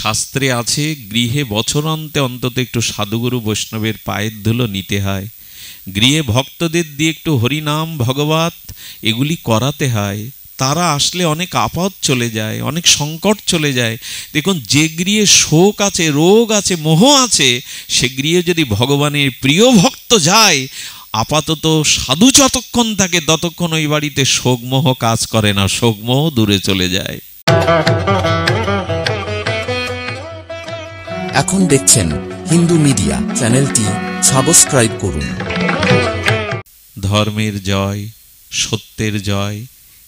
শাস্ত্রে আছে গৃহে বছরান্তে অন্তত একটু সাধুগুরু বৈষ্ণবের পায়ের ধুলো নিতে হয়, গৃহে ভক্তদের দিয়ে একটু হরিনাম ভগবত এগুলি করাতে হয়। তারা আসলে অনেক আপদ চলে যায়, অনেক সংকট চলে যায়। দেখুন, যে গৃহে শোক আছে, রোগ আছে, মোহ আছে, সে গৃহে যদি ভগবানের প্রিয় ভক্ত যায়, আপাতত সাধু যতক্ষণ থাকে ততক্ষণ ওই বাড়িতে শোকমোহ কাজ করে না, শোকমোহ দূরে চলে যায়। এখন দেখছেন হিন্দু মিডিয়া চ্যানেলটি সাবস্ক্রাইব করুন। ধর্মের জয়, সত্যের জয়,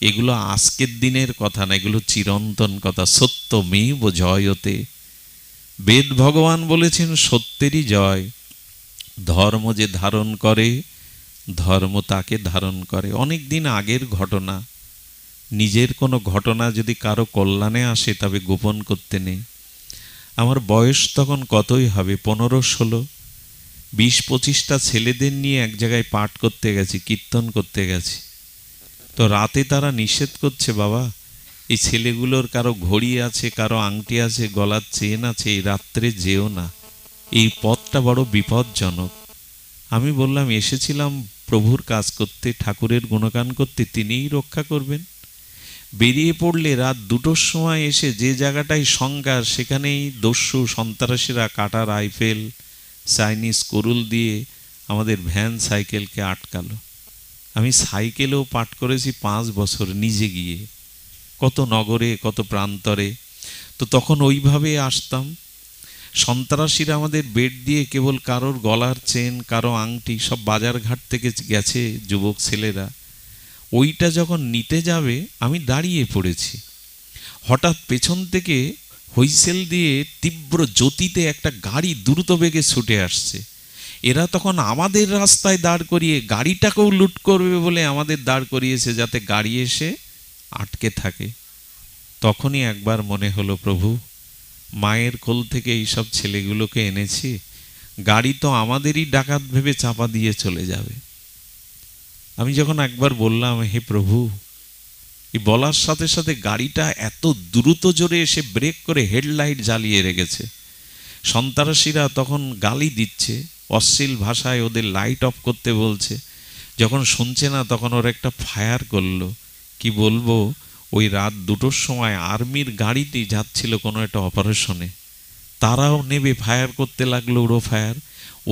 এগুলো আজকের দিনের কথা না, এগুলো চিরন্তন কথা। সত্যমেব জয়তে, বেদ ভগবান বলেছেন সত্যেরই জয়। ধর্ম যে ধারণ করে, ধর্ম তাকে ধারণ করে। অনেক দিন আগের ঘটনা, নিজের কোনো ঘটনা যদি কারো কল্যাণে আসে তবে গোপন করতে নেই। আমার বয়স তখন কতই হবে, 15-16, 20-25টা ছেলেদের নিয়ে এক জায়গায় পাঠ করতে গেছি, কীর্তন করতে গেছি। তো রাতে তারা নিষেধ করছে, বাবা এই ছেলেগুলোর কারো ঘড়ি আছে, কারো আংটি আছে, গলার চেন আছে, এই রাত্রে যেও না, এই পথটা বড় বিপজ্জনক। আমি বললাম, এসেছিলাম প্রভুর কাজ করতে, ঠাকুরের গুণগান করতে, তিনিই রক্ষা করবেন। বেরিয়ে পড়লে রাত 2টোর সময় এসে যে জায়গাটায় সংঘার, সেখানেই দস্যু সন্ত্রাসীরা কাটা রাইফেল, চাইনিজ কুরুল দিয়ে আমাদের ভ্যান সাইকেলকে আটকালো। আমি সাইকেলেও পাঠ করেছি 5 বছর, নিজে গিয়ে কত নগরে, কত প্রান্তরে। তো তখন ওইভাবে আসতাম। সন্ত্রাসীরা আমাদের বেড দিয়ে কেবল কারোর গলার চেন, কারো আংটি, সব বাজারঘাট থেকে গেছে যুবক ছেলেরা। ওইটা যখন নিতে যাবে আমি দাঁড়িয়ে পড়েছি, হঠাৎ পেছন থেকে হুইসেল দিয়ে তীব্র জ্যোতিতে একটা গাড়ি দ্রুত বেগে ছুটে আসছে। এরা তখন আমাদের রাস্তায় দাঁড় করিয়ে গাড়িটাকেও লুট করবে বলে আমাদের দাঁড় করিয়েছে, যাতে গাড়ি এসে আটকে থাকে। তখনই একবার মনে হলো, প্রভু মায়ের কোল থেকে এইসব ছেলেগুলোকে এনেছি, গাড়ি তো আমাদেরই ডাকাত ভেবে চাপা দিয়ে চলে যাবে। আমি যখন একবার বললাম, হে প্রভু, এই বলার সাথে সাথে গাড়িটা এত দ্রুত জোরে এসে ব্রেক করে হেডলাইট জ্বালিয়ে রেখেছে। সন্ত্রাসীরা তখন গালি দিচ্ছে, অশ্লীল ভাষায় ওদের লাইট অফ করতে বলছে। যখন শুনছে না তখন ওর একটা ফায়ার করলো। কি বলবো, ওই রাত 2টোর সময় আর্মির গাড়িটি যাচ্ছিল কোনো একটা অপারেশনে, তারাও নেবে ফায়ার করতে লাগলো, উড়ো ফায়ার।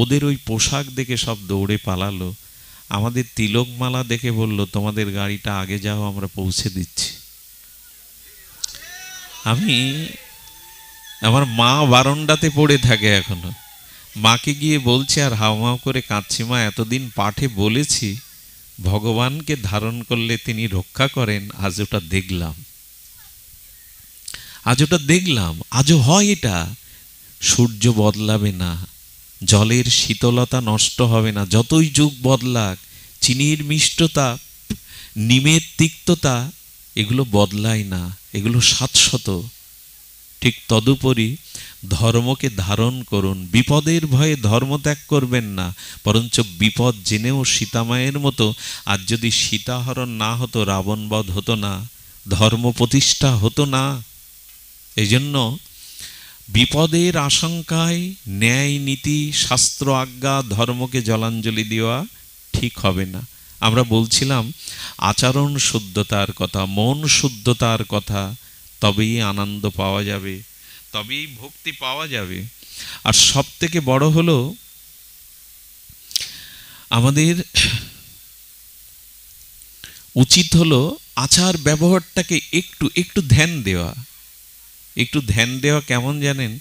ওদের ওই পোশাক দেখে সব দৌড়ে পালালো। আমাদের তিলকমালা দেখে বলল, তোমাদের গাড়িটা আগে যাও, আমরা পৌঁছে দিচ্ছি। আমার মা বারান্দাতে পড়ে থাকে এখনো, মাকে গিয়ে বলছে আর হাউমাউ করে কাঁদছি, মা এতদিন পাঠে বলেছি ভগবানকে ধারণ করলে তিনি রক্ষা করেন, আজ ওটা দেখলাম, আজও হয় এটা। সূর্য বদলাবে না, জলের শীতলতা নষ্ট হবে না, যতই যুগ বদলাক। চিনির মিষ্টতা, নিমের তিক্ততা, এগুলো বদলায় না, এগুলো শাশ্বত। ঠিক তদুপরি ধর্মকে ধারণ করুন, বিপদের ভয়ে ধর্ম ত্যাগ করবেন না, বরঞ্চ বিপদ জেনেও সীতামায়ের মতো, আজ যদি সীতাহরণ না হতো, রাবণবধ হতো না, ধর্ম প্রতিষ্ঠা হতো না। এই জন্য বিপদের আশঙ্কায় ন্যায় নীতি, শাস্ত্র আজ্ঞা, ধর্মকে জলাঞ্জলি দেওয়া ঠিক হবে না। আমরা বলছিলাম আচরণ শুদ্ধতার কথা, মন শুদ্ধতার কথা, তবেই আনন্দ পাওয়া যাবে, তবেই ভক্তি পাওয়া যাবে। আর সব থেকে বড় হলো আমাদের উচিত হলো আচার ব্যবহারটাকে একটু ধ্যান দেওয়া। একটু ধ্যান দেওয়া কেমন জানেন?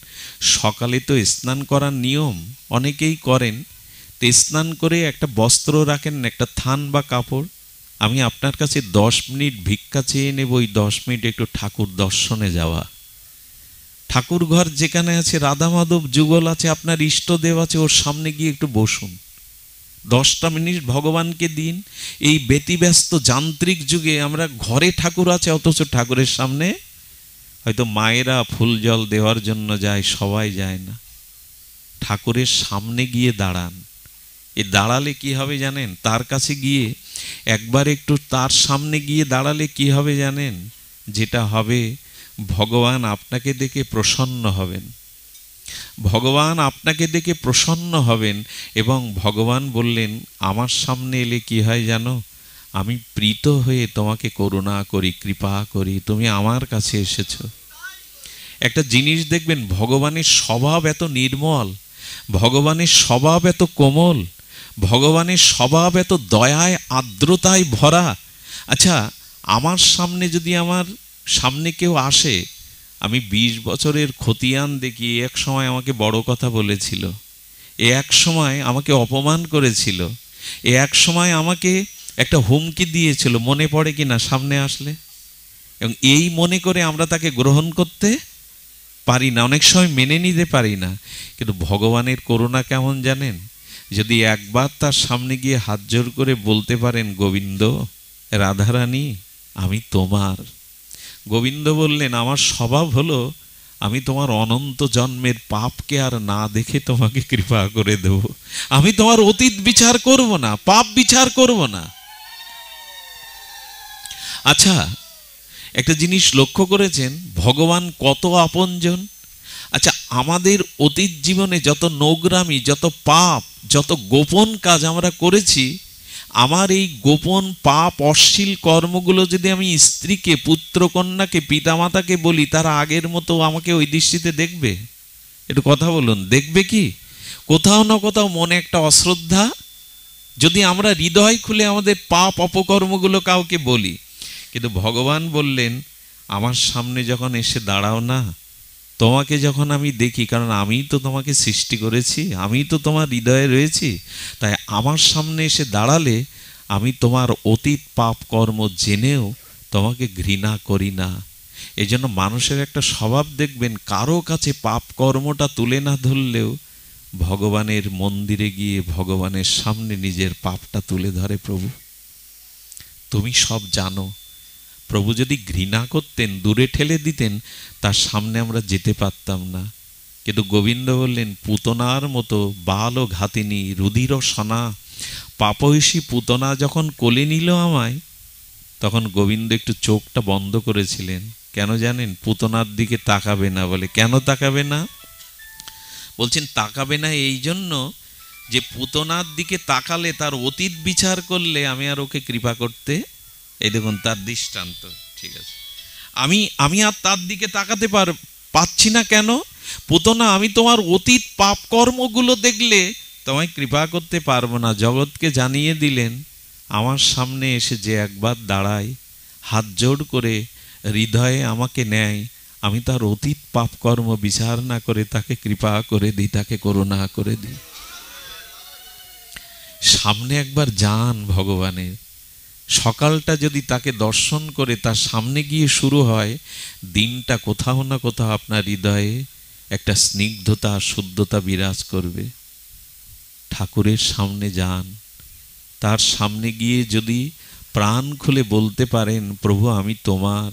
সকালে তো স্নান করার নিয়ম অনেকেই করেন, তো স্নান করে একটা বস্ত্র রাখেন, একটা থান বা কাপড়। আমি আপনার কাছে 10 মিনিট ভিক্ষা চেয়ে নেব, ওই 10 মিনিট একটু ঠাকুর দর্শনে যাওয়া। ঠাকুর ঘর যেখানে আছে, রাধা মাধব যুগল আছে, আপনার ইষ্টদেব আছে, ওর সামনে গিয়ে একটু বসুন, 10টা মিনিট ভগবানকে দিন। এই ব্যতিব্যস্ত যান্ত্রিক যুগে আমরা ঘরে ঠাকুর আছে, অথচ ঠাকুরের সামনে হয়তো মায়েরা ফুল জল দেওয়ার জন্য যায়, সবাই যায় না। ঠাকুরের সামনে গিয়ে দাঁড়ান। এ দাঁড়ালে কি হবে জানেন? তার কাছে গিয়ে একবার একটু তার সামনে গিয়ে দাঁড়ালে কি হবে জানেন? যেটা হবে, ভগবান আপনাকে দেখে প্রসন্ন হবেন, ভগবান আপনাকে দেখে প্রসন্ন হবেন। এবং ভগবান বললেন, আমার সামনে এলে কি হয় জানো, আমি প্রীত হয়ে তোমাকে করুণা করি, কৃপা করি, তুমি আমার কাছে এসেছো। একটা জিনিস দেখবেন, ভগবানের স্বভাব এত নির্মল, ভগবানের স্বভাব এত কোমল, ভগবানের স্বভাব এত দয়ায় আর্দ্রতায় ভরা। আচ্ছা, আমার সামনে কেউ আসে, আমি 20 বছরের খতিয়ান দেখি, এক সময় আমাকে বড় কথা বলেছিল, এক সময় আমাকে অপমান করেছিল, এক সময় আমাকে একটা হুমকি দিয়েছিল, মনে পড়ে কি না সামনে আসলে? এবং এই মনে করে আমরা তাকে গ্রহণ করতে পারি না, অনেক সময় মেনে নিতে পারি না। কিন্তু ভগবানের করুণা কেমন জানেন? যদি একবার তার সামনে গিয়ে হাত জোর করে বলতে পারেন, গোবিন্দ, রাধারানী, আমি তোমার। গোবিন্দ বললেন, আমার স্বভাব হলো আমি তোমার অনন্ত জন্মের পাপকে আর না দেখে তোমাকে কৃপা করে দেব। আমি তোমার অতীত বিচার করব না, পাপ বিচার করব না। আচ্ছা, একটা জিনিস লক্ষ্য করেছেন, ভগবান কত আপনজন? আচ্ছা, আমাদের অতীত জীবনে যত নোংরামি, যত পাপ, যত গোপন কাজ আমরা করেছি, আমার এই গোপন পাপ অশ্লীল কর্মগুলো যদি আমি স্ত্রীকে, পুত্রকন্যাকে, পিতামাতাকে বলি, তারা আগের মতো আমাকে ওই দৃষ্টিতে দেখবে? একটু কথা বলুন, দেখবে কি? কোথাও না কোথাও মনে একটা অশ্রদ্ধা। যদি আমরা হৃদয় খুলে আমাদের পাপ অপকর্মগুলো কাউকে বলি। কিন্তু ভগবান বললেন, আমার সামনে যখন এসে দাঁড়াও না, তোমাকে যখন আমি দেখি, কারণ আমিই তো তোমাকে সৃষ্টি করেছি, আমিই তো তোমার হৃদয়ে রয়েছি, তাই আমার সামনে এসে দাঁড়ালে আমি তোমার অতীত পাপ কর্ম জেনেও তোমাকে ঘৃণা করি না। এই জন্য মানুষের একটা স্বভাব দেখবেন, কারো কাছে পাপ কর্মটা তুলে না ধরলেও ভগবানের মন্দিরে গিয়ে ভগবানের সামনে নিজের পাপটা তুলে ধরে। প্রভু, তুমি সব জানো। প্রভু যদি ঘৃণা করতেন, দূরে ঠেলে দিতেন, তার সামনে আমরা যেতে পারতাম না। কিন্তু গোবিন্দ বললেন, পুতনার মতো বাল ও ঘাতিনী, রুধির ও সনা, পাপয়সী পুতনা যখন কোলে নিল আমায়, তখন গোবিন্দ একটু চোখটা বন্ধ করেছিলেন। কেন জানেন? পুতনার দিকে তাকাবে না বলে। কেন তাকাবে না? বলছেন তাকাবে না এই জন্য যে পুতনার দিকে তাকালে, তার অতীত বিচার করলে আমি আর ওকে কৃপা করতে, এই দেখুন তার দৃষ্টান্ত। ঠিক আছে, আমি আর তার দিকে তাকাতে পাচ্ছি না। কেন? পুতনা, আমি তোমার অতীত পাপ কর্মগুলো দেখলে তোমায় কৃপা করতে পারবো না। জগৎকে জানিয়ে দিলেন, আমার সামনে এসে যে একবার দাঁড়ায়, হাত জোড় করে হৃদয়ে আমাকে নেয়, আমি তার অতীত পাপ কর্ম বিচার না করে তাকে কৃপা করে দিই, তাকে করুণা করে দিই। সামনে একবার যান ভগবানের, সকালটা যদি তাকে দর্শন করে তার সামনে গিয়ে শুরু হয়, দিনটা কোথাও না কোথাও আপনার হৃদয়ে একটা স্নিগ্ধতা, শুদ্ধতা বিরাজ করবে। ঠাকুরের সামনে যান, তার সামনে গিয়ে যদি প্রাণ খুলে বলতে পারেন, প্রভু আমি তোমার।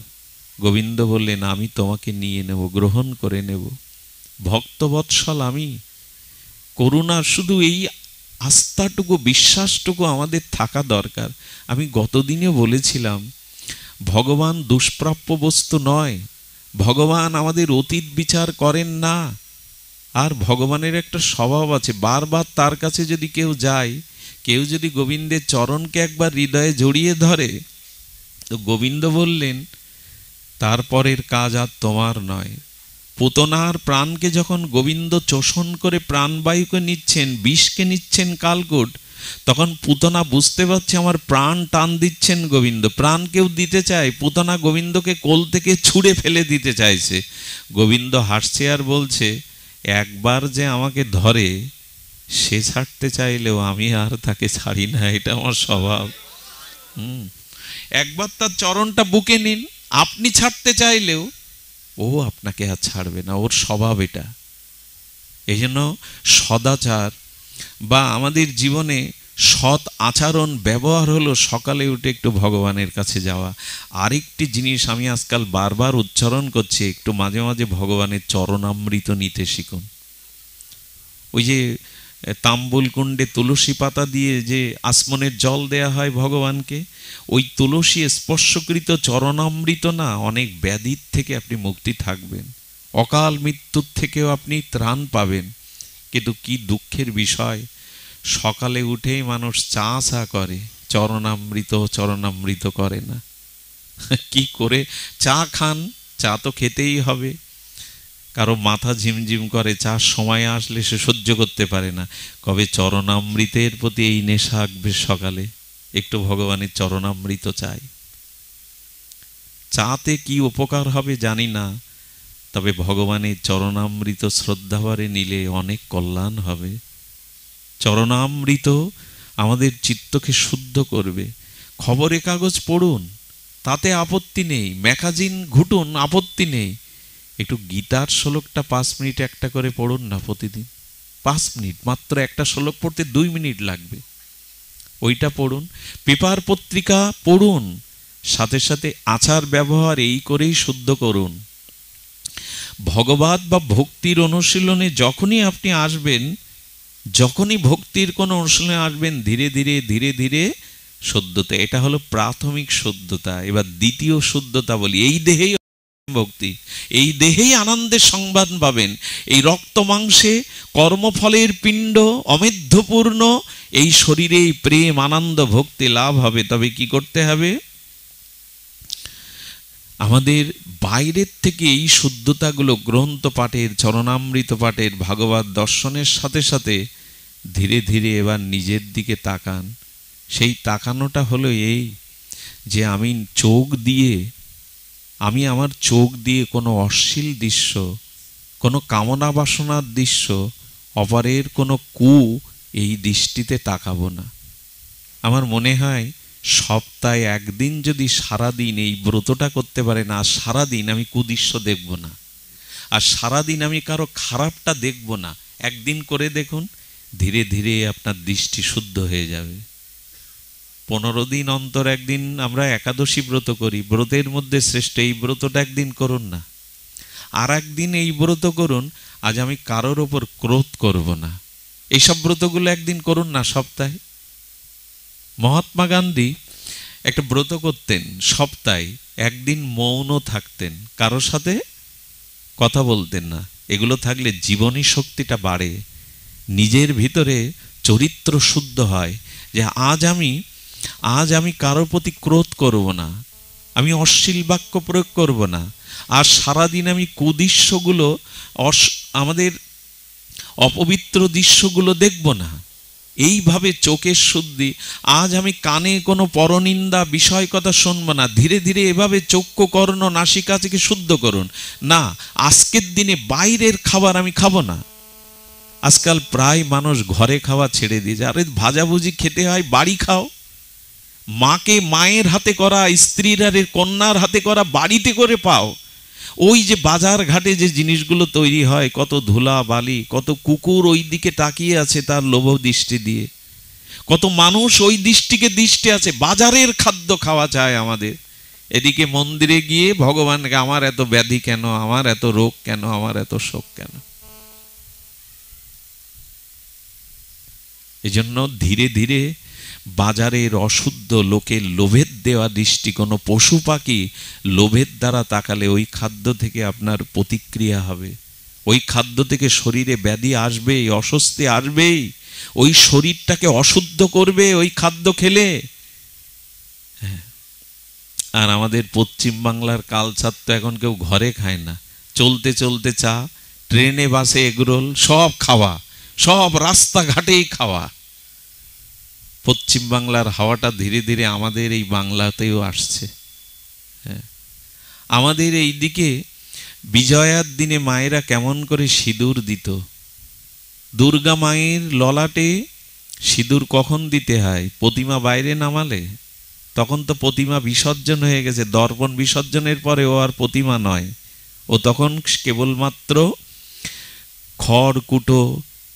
গোবিন্দ বললেন, আমি তোমাকে নিয়ে নেব, গ্রহণ করে নেব। ভক্তবৎসল আমি। করুণা, শুধু এই আস্থাটুকু, বিশ্বাসটুকু আমাদের থাকা দরকার। আমি গতদিনে বলেছিলাম, ভগবান দুষ্প্রাপ্য বস্তু নয়, ভগবান আমাদের অতীত বিচার করেন না। আর ভগবানের একটা স্বভাব আছে, বারবার তার কাছে যদি কেউ যায়, কেউ যদি গোবিন্দের চরণকে একবার হৃদয়ে জড়িয়ে ধরে, তো গোবিন্দ বললেন, তারপরের কাজ আর তোমার নয়। পুতনার প্রাণকে যখন গোবিন্দ চোষণ করে প্রাণবায়ুকে নিচ্ছেন, বিষকে নিচ্ছেন কালকূট, তখন পুতনা বুঝতে পারছে আমার প্রাণ টান দিচ্ছেন গোবিন্দ। প্রাণ কেউ দিতে চায়, পুতনা গোবিন্দকে কোল থেকে ছুঁড়ে ফেলে দিতে চাইছে। গোবিন্দ হাসছে আর বলছে, একবার যে আমাকে ধরে, সে ছাড়তে চাইলেও আমি আর তাকে ছাড়ি না, এটা আমার স্বভাব। একবার তার চরণটা বুকে নিন, আপনি ছাড়তে চাইলেও ও আপনাকে আর ছাড়বে না, ওর স্বভাব এটা। এই জন্য সদাচার বা আমাদের জীবনে সৎ আচরণ, ব্যবহার হলো সকালে উঠে একটু ভগবানের কাছে যাওয়া। আরেকটি জিনিস আমি আজকাল বারবার উচ্চারণ করছি, একটু মাঝে মাঝে ভগবানের চরণামৃত নিতে শিখুন। ওই যে তাম্বুল কুণ্ডে তুলসী পাতা দিয়ে যে আসমনের জল দেয়া হয় ভগবানকে, ওই তুলসী স্পর্শকৃত চরণামৃত না, অনেক ব্যাধির থেকে আপনি মুক্তি থাকবেন, অকাল মৃত্যুর থেকেও আপনি ত্রাণ পাবেন। কিন্তু কি দুঃখের বিষয়, সকালে উঠেই মানুষ চা চা করে, চরণামৃত করে না। কি করে চা খান? চা তো খেতেই হবে। কারো মাথা ঝিমঝিম করে, চার সময় আসলে সে সহ্য করতে পারে না। কবে চরণামৃতের প্রতি এই নেশা আসবে? সকালে একটু ভগবানের চরণামৃত চাই। চাতে কি উপকার হবে জানি না, তবে ভগবানের চরণামৃত শ্রদ্ধাভরে নিলে অনেক কল্যাণ হবে। চরণামৃত আমাদের চিত্তকে শুদ্ধ করবে। খবরের কাগজ পড়ুন, তাতে আপত্তি নেই, ম্যাগাজিন ঘুটুন, আপত্তি নেই। একটু গীতার শ্লোকটা 5 মিনিট একটা করে পড়ুন না প্রতিদিন। 5 মিনিট মাত্র, একটা শ্লোক পড়তে 2 মিনিট লাগবে, ওইটা পড়ুন। পেপার পত্রিকা পড়ুন, সাথে সাথে আচার ব্যবহার এই করেই শুদ্ধ করুন। ভগবত বা ভক্তির অনুশীলনে যখনই আপনি আসবেন, যখনই ভক্তির কোনো অনুশীলনে আসবেন, ধীরে ধীরে ধীরে ধীরে শুদ্ধতা, এটা হলো প্রাথমিক শুদ্ধতা। এবার দ্বিতীয় শুদ্ধতা বলি, এই দেহেই ভক্তি, এই দেহেই আনন্দের সংবাদ পাবেন। এই রক্ত মাংসে কর্মফলের পিণ্ড অমেধ্যপূর্ণ এই শরীরেই প্রেম আনন্দ ভক্তি লাভ হবে। তবে কি করতে হবে? আমাদের বাইরের থেকে এই শুদ্ধতাগুলো গ্রন্থ পাঠের, চরণামৃত পাঠের, ভাগবত দর্শনের সাথে সাথে ধীরে ধীরে এবার নিজের দিকে তাকান। সেই তাকানোটা হলো এই যে আমি আমার চোখ দিয়ে কোনো অশ্লীল দৃশ্য, কোনো কামনা বাসনার দৃশ্য, অপরের কোনো এই দৃষ্টিতে তাকাবো না। আমার মনে হয় সপ্তাহে একদিন যদি সারাদিন এই ব্রতটা করতে পারে না, সারাদিন আমি কুদৃশ্য দেখব না, আর সারাদিন আমি কারো খারাপটা দেখব না, একদিন করে দেখুন, ধীরে ধীরে আপনার দৃষ্টি শুদ্ধ হয়ে যাবে। 15 দিন অন্তর একদিন আমরা একাদশী ব্রত করি, ব্রতের মধ্যে শ্রেষ্ঠ এই ব্রতটা একদিন করুন না। আর একদিন এই ব্রত করুন, আজ আমি কারোর ওপর ক্রোধ করব না। এইসব ব্রতগুলো একদিন করুন না সপ্তাহে। মহাত্মা গান্ধী একটা ব্রত করতেন, সপ্তাহে একদিন মৌন থাকতেন, কারোর সাথে কথা বলতেন না। এগুলো থাকলে জীবনী শক্তিটা বাড়ে, নিজের ভিতরে চরিত্র শুদ্ধ হয়, যে আজ আমি কারোর প্রতি ক্রোধ করব না, আমি অশ্লীল বাক্য প্রয়োগ করব না, আর সারাদিন আমি কুদৃশ্যগুলো, আমাদের অপবিত্র দৃশ্যগুলো দেখব না। এইভাবে চোখের শুদ্ধি। আজ আমি কানে কোনো পরনিন্দা বিষয় কথা শুনব না। ধীরে ধীরে এভাবে চক্ষু কর্ণ নাসিকা থেকে শুদ্ধ করুন। না, আজকের দিনে বাইরের খাবার আমি খাবো না। আজকাল প্রায় মানুষ ঘরে খাওয়া ছেড়ে দিয়েছে। আরে ভাজাভুজি খেতে হয়, বাড়ি খাও। মাকে মায়ের হাতে করা, স্ত্রীরা কন্যার হাতে করা বাড়িতে করে পাও। ওই যে বাজার ঘাটে যে জিনিসগুলো তৈরি হয়, কত ধুলা বালি, কত কুকুর ওই দিকে তাকিয়ে আছে তার লোভ দৃষ্টি দিয়ে, কত মানুষ ওই দৃষ্টি আছে। বাজারের খাদ্য খাওয়া চায় আমাদের। এদিকে মন্দিরে গিয়ে ভগবানকে, আমার এত ব্যাধি কেন, আমার এত রোগ কেন, আমার এত শোক কেন? এজন্য ধীরে ধীরে বাজারের অশুদ্ধ লোকের লোভের দেওয়া দৃষ্টি, কোনো পশু পাখি লোভের দ্বারা তাকালে ওই খাদ্য থেকে আপনার প্রতিক্রিয়া হবে, ওই খাদ্য থেকে শরীরে ব্যাধি আসবেই, অস্বস্তি আসবেই, ওই শরীরটাকে অশুদ্ধ করবে ওই খাদ্য খেলে। আর আমাদের পশ্চিম বাংলার কালচার তো এখন কেউ ঘরে খায় না, চলতে চলতে চা, ট্রেনে বাসে এগরোল, সব খাওয়া, সব রাস্তাঘাটেই খাওয়া। পশ্চিম বাংলার হাওয়াটা ধীরে ধীরে আমাদের এই বাংলাতেও আসছে। আমাদের এই দিকে বিজয়ার দিনে মায়েরা কেমন করে সিঁদুর দিত। দুর্গা মায়ের ললাটে সিঁদুর কখন দিতে হয়? প্রতিমা বাইরে নামালে। তখন তো প্রতিমা বিসর্জন হয়ে গেছে, দর্পণ বিসর্জনের পরে ও আর প্রতিমা নয়, ও তখন কেবলমাত্র খড়কুটো।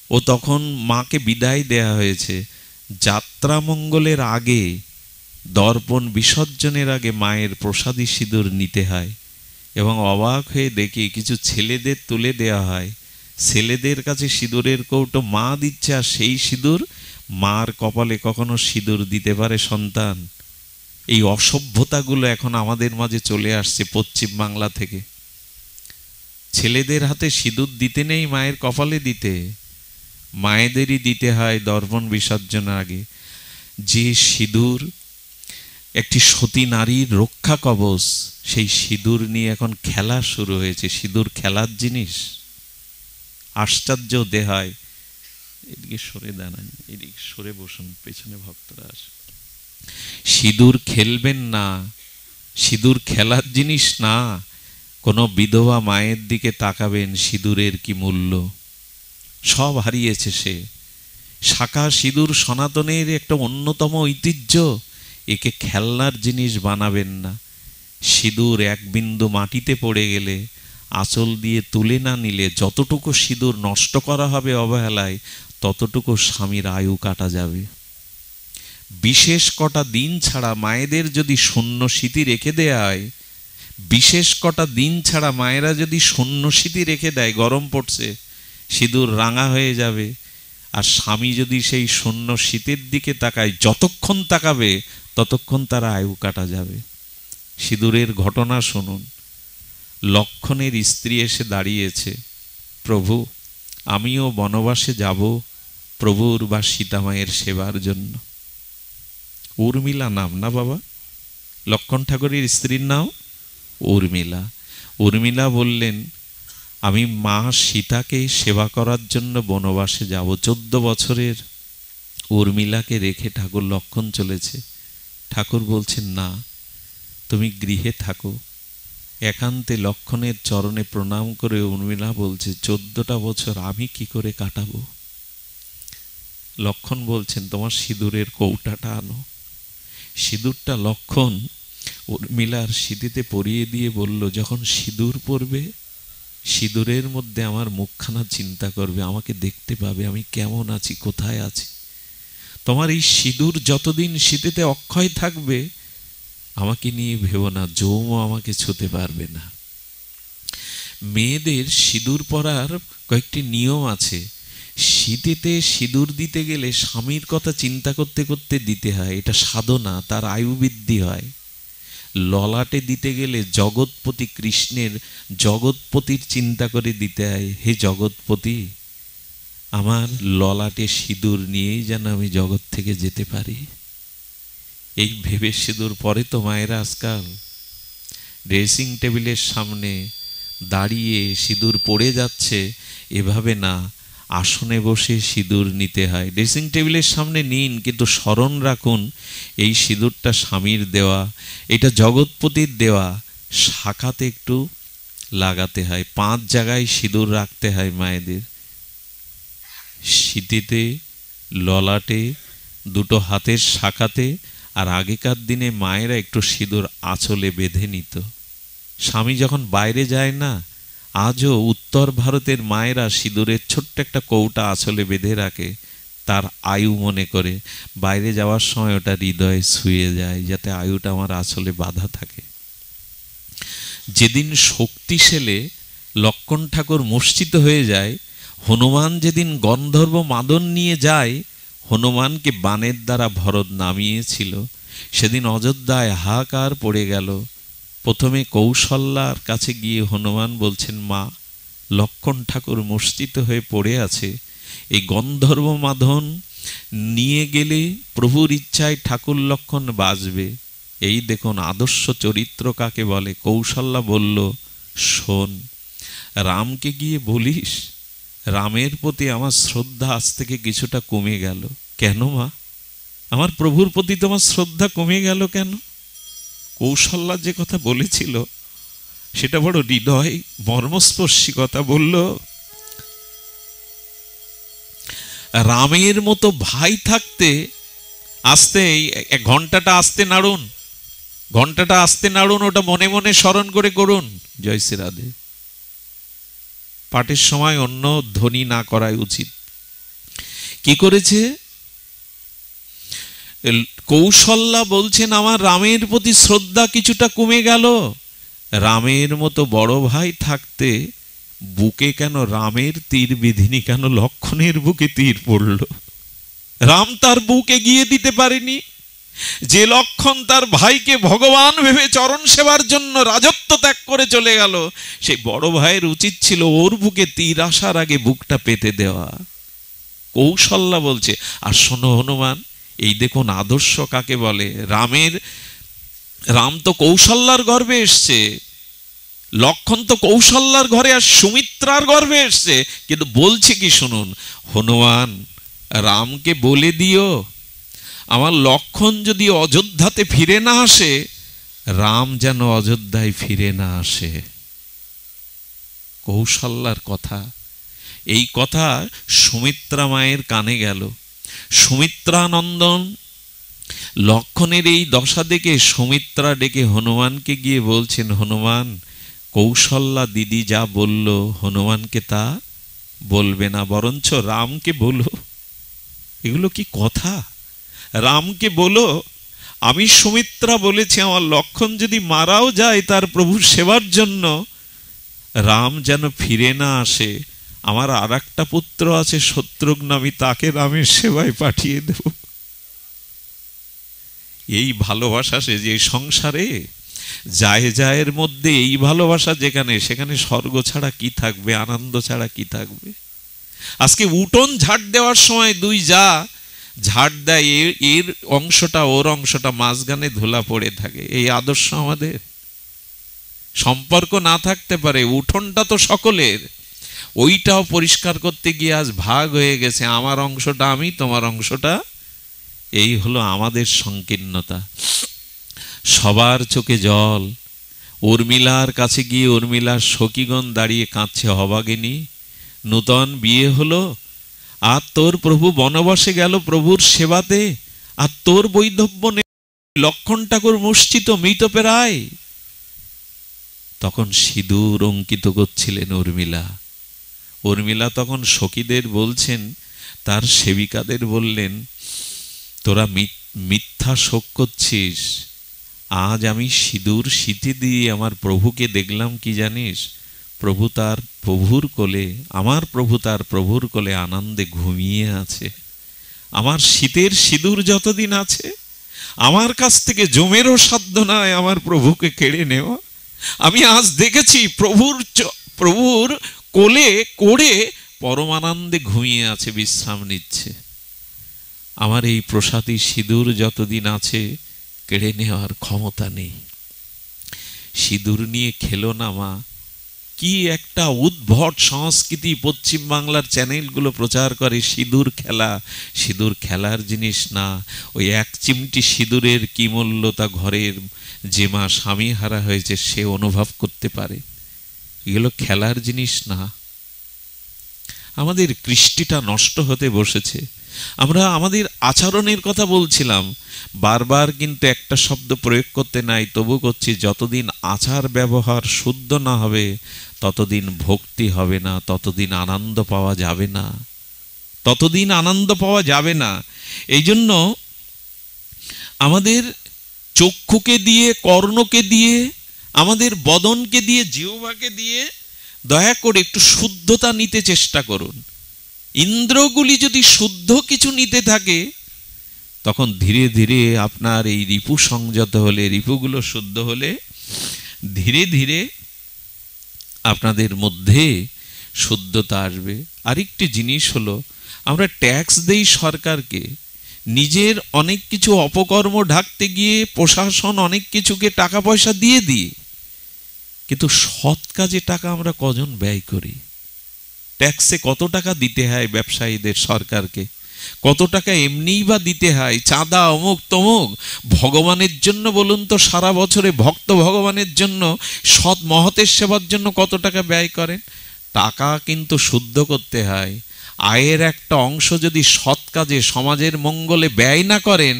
ও তখন মাকে বিদায় দেয়া হয়েছে। যাত্রা মঙ্গলের আগে, দর্পণ বিসর্জনের আগে মায়ের প্রসাদী সিঁদুর নিতে হয়। এবং অবাক হয়ে দেখি কিছু ছেলেদের তুলে দেওয়া হয়, ছেলেদের কাছে সিঁদুরের কৌটো মা দিচ্ছে, আর সেই সিঁদুর মার কপালে কখনো সিঁদুর দিতে পারে সন্তান? এই অসভ্যতাগুলো এখন আমাদের মাঝে চলে আসছে পশ্চিম বাংলা থেকে। ছেলেদের হাতে সিঁদুর দিতে নেই, মায়ের কপালে দিতে, মায়েদেরই দিতে হয় দর্পণ বিসর্জনের আগে। যে সিঁদুর একটি সতী নারীর রক্ষা কবচ, সেই সিঁদুর নিয়ে এখন খেলা শুরু হয়েছে। সিঁদুর খেলার জিনিস, আশ্চর্য দেহায়। এদিকে সরে দাঁড়ান, এদিকে সরে বসুন, পেছনে ভক্তরা আসে। সিঁদুর খেলবেন না, সিঁদুর খেলার জিনিস না। কোনো বিধবা মায়ের দিকে তাকাবেন, সিঁদুরের কি মূল্য, সব হারিয়েছে সে। শাঁখা সিঁদুর সনাতনের একটা অন্যতম ঐতিহ্য, একে খেলনার জিনিস বানাবেন না। সিঁদুর এক বিন্দু মাটিতে পড়ে গেলে, আঁচল দিয়ে তুলে না নিলে যতটুকু সিঁদুর নষ্ট করা হবে অবহেলায়, ততটুকু স্বামীর আয়ু কাটা যাবে। বিশেষ কটা দিন ছাড়া মায়েদের যদি শূন্য স্মৃতি রেখে দেয়া হয়, বিশেষ কটা দিন ছাড়া মায়েরা যদি শূন্য স্মৃতি রেখে দেয়, গরম পড়ছে, সিঁদুর রাঙা হয়ে যাবে। আর স্বামী যদি সেই শূন্য শীতের দিকে তাকায়, যতক্ষণ তাকাবে ততক্ষণ তার আয়ু কাটা যাবে। সিঁদুরের ঘটনা শুনুন। লক্ষণের স্ত্রী এসে দাঁড়িয়েছে, প্রভু আমিও বনবাসে যাব প্রভুর বা সীতামায়ের সেবার জন্য। উর্মিলা নাম না বাবা? লক্ষণ ঠাকুরের স্ত্রীর নাম উর্মিলা। উর্মিলা বললেন, আমি মা সীতাকে সেবা করার জন্য বনবাসে যাব। 14 বছরের উর্মিলাকে রেখে ঠাকুর লক্ষণ চলেছে। ঠাকুর বলছেন, না, তুমি গৃহে থাকো। একান্তে লক্ষণের চরণে প্রণাম করে উর্মিলা বলছে, 14টা বছর আমি কি করে কাটাবো? লক্ষণ বলছেন, তোমার সিঁদুরের কৌটাটা আনো। সিঁদুরটা লক্ষণ উর্মিলার সিঁথিতে পরিয়ে দিয়ে বলল, যখন সিঁদুর পরবে, সিঁদুরের মধ্যে আমার মুখখানা চিন্তা করবে, আমাকে দেখতে পাবে আমি কেমন আছি, কোথায় আছি। তোমার এই সিঁদুর যতদিন সিঁথিতে অক্ষয় থাকবে, আমাকে নিয়ে ভেবো না, যৌম আমাকে ছুঁতে পারবে না। মেয়েদের সিঁদুর পরার কয়েকটি নিয়ম আছে। সিঁথিতে সিঁদুর দিতে গেলে স্বামীর কথা চিন্তা করতে করতে দিতে হয়, এটা সাধনা, তার আয়ু বৃদ্ধি হয়। ললাটে দিতে গেলে জগৎপতি কৃষ্ণের, জগৎপতির চিন্তা করে দিতে হয়, হে জগৎপতি, আমার ললাটে সিঁদুর নিয়েই যেন আমি জগৎ থেকে যেতে পারি। এই ভেবে সিঁদুর পরে তো মায়েরা আজকাল ড্রেসিং টেবিলের সামনে দাঁড়িয়ে সিঁদুর পড়ে যাচ্ছে, এভাবে না, আসনে বসে সিঁদুর নিতে হয়। ড্রেসিং টেবিলের সামনে নিন, কিন্তু স্মরণ রাখুন এই সিঁদুরটা স্বামীর দেওয়া, এটা জগৎপতির দেওয়া। শাখাতে একটু লাগাতে হয়, 5 জায়গায় সিঁদুর রাখতে হয় মায়েদের, সিঁথিতে, ললাটে, 2টো হাতের শাখাতে। আর আগেকার দিনে মায়েরা একটু সিঁদুর আঁচলে বেঁধে নিত। স্বামী যখন বাইরে যায় না, আজও উত্তর ভারতের মায়েরা সিঁদুরের ছোট্ট একটা কৌটা আঁচলে বেঁধে রাখে, তার আয়ু মনে করে। বাইরে যাওয়ার সময় ওটা হৃদয়ে ছুঁয়ে যায়, যাতে আয়ুটা আমার আঁচলে বাঁধা থাকে। যেদিন শক্তিশালে লক্ষণ ঠাকুর মূর্ছিত হয়ে যায়, হনুমান যেদিন গন্ধর্ব মাদন নিয়ে যায়, হনুমানকে বাণের দ্বারা ভরত নামিয়েছিল, সেদিন অযোধ্যায় হাহাকার পড়ে গেল। প্রথমে কৌশল্যার কাছে গিয়ে হনুমান বলছেন, মা, লক্ষণ ঠাকুর মূর্ছিত হয়ে পড়ে আছে, এই গন্ধর্ব মাদন নিয়ে গেলে প্রভুর ইচ্ছায় ঠাকুর লক্ষণ বাঁচবে। এই দেখুন আদর্শ চরিত্র কাকে বলে। কৌশল্যা বলল, শোন, রামকে গিয়ে বলিস রামের প্রতি আমার শ্রদ্ধা আজ থেকে কিছুটা কমে গেল। কেন মা? আমার প্রভুর প্রতি তোমার শ্রদ্ধা কমে গেল কেন? কৌশল্যা যে কথা বলেছিল সেটা বড় হৃদয় মর্মস্পর্শী কথা বলল। রামের মতো ভাই থাকতে, আস্তে, ঘন্টাটা আস্তে নাড়ুন, ঘন্টাটা আস্তে নাড়ুন, ওটা মনে মনে স্মরণ করে করুন। জয় শ্রী রাধে। পাঠের সময় অন্য ধ্বনি না করাই উচিত। কি করেছে? কৌশল্যা বলছেন, আমার রামের প্রতি শ্রদ্ধা কিছুটা কমে গেল। রামের মতো বড় ভাই থাকতে বুকে কেন রামের তীর বিধিনি, কেন লক্ষণের বুকে তীর পড়ল? রাম তার বুকে গিয়ে দিতে পারেনি। যে লক্ষণ তার ভাইকে ভগবান ভেবে চরণ সেবার জন্য রাজত্ব ত্যাগ করে চলে গেল, সেই বড় ভাইয়ের উচিত ছিল ওর বুকে তীর আসার আগে বুকটা পেতে দেওয়া। কৌশল্যা বলছে। আর শোনো হনুমান, এই দেখুন আদর্শ কাকে বলে। রাম তো কৌশল্যার গর্ভে এসছে, লক্ষণ তো কৌশল্যার ঘরে আর সুমিত্রার গর্ভে এসছে, কিন্তু বলছে কি শুনুন, হনুমান রামকে বলে দিও আমার লক্ষণ যদি অযোধ্যাতে ফিরে না আসে, রাম যেন অযোধ্যায় ফিরে না আসে। কৌশল্যার কথা। এই কথা সুমিত্রা মায়ের কানে গেল। সুমিত্রানন্দন লক্ষণের এই দশা দেখে সুমিত্রা ডেকে হনুমানকে গিয়ে বলছেন, হনুমান কৌশল্যা দিদি যা বলল হনুমানকে তা বলবে না, বরঞ্চ রামকে বলো। এগুলো কি কথা? রামকে বলো আমি সুমিত্রা বলেছি আমার লক্ষণ যদি মারাও যায় তার প্রভুর সেবার জন্য, রাম যেন ফিরে না আসে। আমার আর একটা পুত্র আছে শত্রুঘ্ন, আমি তাকে রামের সেবায় পাঠিয়ে দেব। এই ভালোবাসা সে যে সংসারে জায়ের মধ্যে এই ভালোবাসা যেখানে, সেখানে স্বর্গ ছাড়া কি থাকবে, আনন্দ ছাড়া কি থাকবে? আজকে উঠোন ঝাড় দেওয়ার সময় দুই যা ঝাড় দেয়, এর অংশটা ওর অংশটা মাঝখানে ধুলা পড়ে থাকে। এই আদর্শ আমাদের। সম্পর্ক না থাকতে পারে, উঠোনটা তো সকলের, ওইটাও পরিষ্কার করতে গিয়ে আজ ভাগ হয়ে গেছে, আমার অংশটা আমি, তোমার অংশটা। এই হলো আমাদের সংকীর্ণতা। সবার চোখে জল। উর্মিলার কাছে গিয়ে উর্মিলার সখীগণ দাঁড়িয়ে কাঁদছে, অভাগিনী নূতন বিয়ে হলো, আর তোর প্রভু বনবাসে গেল প্রভুর সেবাতে, আর তোর বৈধব্য নেই, লক্ষণ ঠাকুর মূর্ছিত মৃতপ্রায়। তখন সিঁদুর অঙ্কিত করছিলেন উর্মিলা। উর্মিলা তখন সখীদের বলছেন, তার সেবিকাদের বললেন, তোরা মিথ্যা শোক করছিস। আজ আমি সিঁদুর সিঁথি দিয়ে আমার প্রভুকে দেখলাম কি জানিস, প্রভু তার প্রভুর কোলে, আমার প্রভু তার প্রভুর কোলে আনন্দে ঘুমিয়ে আছে। আমার শীতের সিঁদুর যতদিন আছে, আমার কাছ থেকে জমেরও সাধ্য নয় আমার প্রভুকে কেড়ে নেওয়া। আমি আজ দেখেছি প্রভুর কোলে করে পরমানন্দে ঘুমিয়ে আছে, বিশ্রাম নিচ্ছে। আমার এই প্রসাদী সিঁদুর যতদিন আছে কেড়ে নেওয়ার ক্ষমতা নেই। সিঁদুর নিয়ে খেলো না মা। কি একটা উদ্ভট সংস্কৃতি পশ্চিম বাংলার চ্যানেলগুলো প্রচার করে, সিঁদুর খেলা। সিঁদুর খেলার জিনিস না। ওই এক চিমটি সিঁদুরের কি মূল্য তা ঘরের যে মা স্বামী হারা হয়েছে সে অনুভব করতে পারে। এগুলো খেলার জিনিস না। আমাদের কৃষ্টিটা নষ্ট হতে বসেছে। আমরা আমাদের আচরণের কথা বলছিলাম, বারবার কিন্তু একটা শব্দ প্রয়োগ করতে নাই, তবু করছি। যতদিন আচার ব্যবহার শুদ্ধ না হবে ততদিন ভক্তি হবে না, ততদিন আনন্দ পাওয়া যাবে না, ততদিন আনন্দ পাওয়া যাবে না। এই জন্য আমাদের চক্ষুকে দিয়ে, কর্ণকে দিয়ে, আমাদের বদনকে দিয়ে, জিহ্বাকে দিয়ে দয়া করে একটু শুদ্ধতা নিতে চেষ্টা করুন। ইন্দ্রগুলি যদি শুদ্ধ কিছু নিতে থাকে, তখন ধীরে ধীরে আপনার এই রিপু সংযত হলে, রিপুগুলো শুদ্ধ হলে ধীরে ধীরে আপনাদের মধ্যে শুদ্ধতা আসবে। আরেকটি জিনিস হলো, আমরা ট্যাক্স দেই সরকারকে, নিজের অনেক কিছু অপকর্ম ঢাকতে গিয়ে প্রশাসন অনেক কিছুকে টাকা পয়সা দিয়ে দিই, কিন্তু সৎ কাজে টাকা আমরা কজন ব্যয় করি? ট্যাক্সে কত টাকা দিতে হয় ব্যবসায়ীদের, সরকারকে কত টাকা এমনিই বা দিতে হয়, চাঁদা অমুক তমুক। ভগবানের জন্য বলুন তো, সারা বছরে ভক্ত ভগবানের জন্য, সৎ মহতের সেবার জন্য কত টাকা ব্যয় করেন? টাকা কিন্তু শুদ্ধ করতে হয়। আয়ের একটা অংশ যদি সৎ কাজে, সমাজের মঙ্গলে ব্যয় না করেন,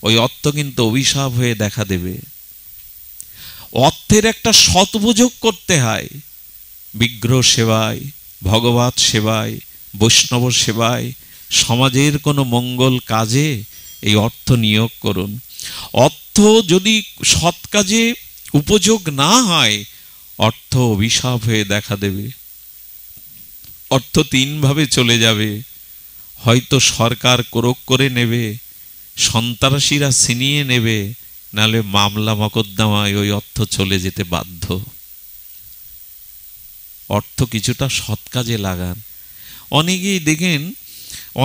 ওই অর্থ কিন্তু অভিশাপ হয়ে দেখা দেবে। অর্থের একটা সৎউপযোগ করতে হয়। বিগ্রহ সেবায়, ভগবত সেবায়, বৈষ্ণব সেবায়, সমাজের কোনো মঙ্গল কাজে এই অর্থ নিয়োগ করুন। অর্থ যদি সৎ কাজে উপযোগ না হয়, অর্থ অভিশাপ হয়ে দেখা দেবে। অর্থ তিনভাবে চলে যাবে। হয়তো সরকার ক্রোক করে নেবে, সন্ত্রাসীরা ছিনিয়ে নেবে, নাহলে মামলা মকদ্দমায় ওই অর্থ চলে যেতে বাধ্য। অর্থ কিছুটা সৎ কাজে লাগান। অনেকেই দেখেন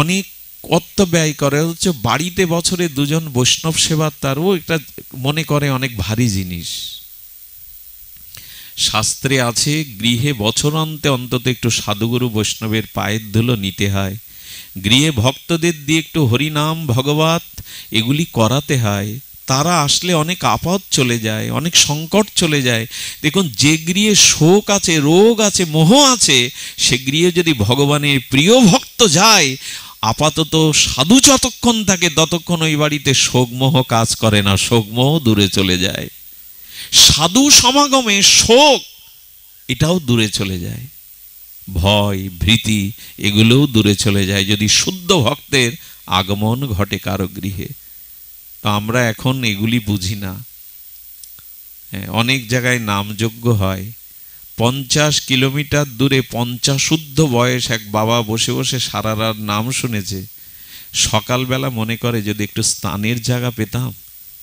অনেক অর্থ ব্যয় করে, হচ্ছে বাড়িতে বছরে দুজন বৈষ্ণব সেবা, তারও একটা মনে করে অনেক ভারী জিনিস। শাস্ত্রে আছে গৃহে বছরান্তে অন্তত একটু সাধুগুরু বৈষ্ণবের পায়ের ধুলো নিতে হয়, গৃহে ভক্তদের দিয়ে একটু হরিনাম ভগবত এগুলি করাতে হয়। তারা আসলে অনেক আপদ চলে যায়, অনেক সংকট চলে যায়। দেখুন, যে গৃহে শোক আছে, রোগ আছে, মোহ আছে, সে গৃহে যদি ভগবানের প্রিয় ভক্ত যায়, আপাতত সাধু যতক্ষণ থাকে ততক্ষণ ওই বাড়িতে শোকমোহ কাজ করে না, শোকমোহ দূরে চলে যায়। সাধু সমাগমে শোক এটাও দূরে চলে যায়, ভয় ভীতি এগুলোও দূরে চলে যায় যদি শুদ্ধ ভক্তের আগমন ঘটে কারো গৃহে। তো আমরা এখন এগুলি বুঝি না। অনেক জায়গায় নামযজ্ঞ হয়, 50 কিলোমিটার দূরে 50 শুদ্ধ বয়স এক বাবা বসে বসে সারা রাত নাম শুনেছে। সকালবেলা মনে করে যদি একটু স্নানের জায়গা পেতাম,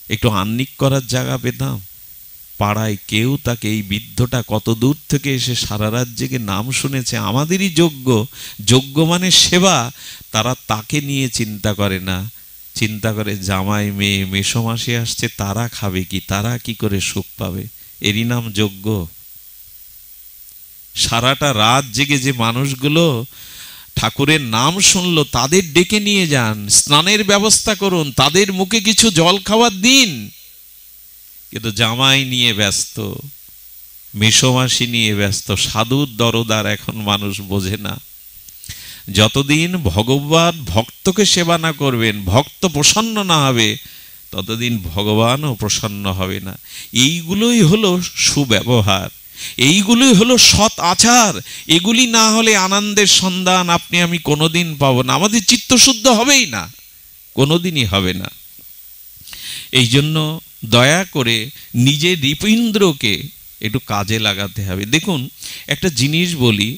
একটু আহ্নিক করার জায়গা পেতাম। পাড়ায় কেউ তাকে, এই বৃদ্ধটা কত দূর থেকে এসে সারা রাত জেগে নাম শুনেছে, আমাদেরই যোগ্য মানে সেবা, তারা তাকে নিয়ে চিন্তা করে না। চিন্তা করে জামাই মেয়ে মেসোমাসি আসছে, তারা খাবে কি, তারা কি করে সুখ পাবে, এরই নাম যোগ্য। সারাটা রাত জেগে যে মানুষগুলো ঠাকুরের নাম শুনলো, তাদের ডেকে নিয়ে যান, স্নানের ব্যবস্থা করুন, তাদের মুখে কিছু জল খাওয়ার দিন। কিন্তু জামাই নিয়ে ব্যস্ত, মেসোমাসি নিয়ে ব্যস্ত, সাধুর দরদার এখন মানুষ বোঝে না। যতদিন ভগবান ভক্তকে সেবা না করবেন, ভক্ত প্রসন্ন না হবে, ততদিন ভগবানও প্রসন্ন হবে না। এইগুলোই হলো সুব্যবহার, এইগুলোই হলো সৎ আচার। এগুলি না হলে আনন্দের সন্ধান আপনি আমি কোনোদিন পাবো না, আমাদের চিত্তশুদ্ধ হবেই না, কোনোদিনই হবে না। এই জন্য দয়া করে নিজের হৃদপিণ্ডকে একটু কাজে লাগাতে হবে। দেখুন, একটা জিনিস বলি,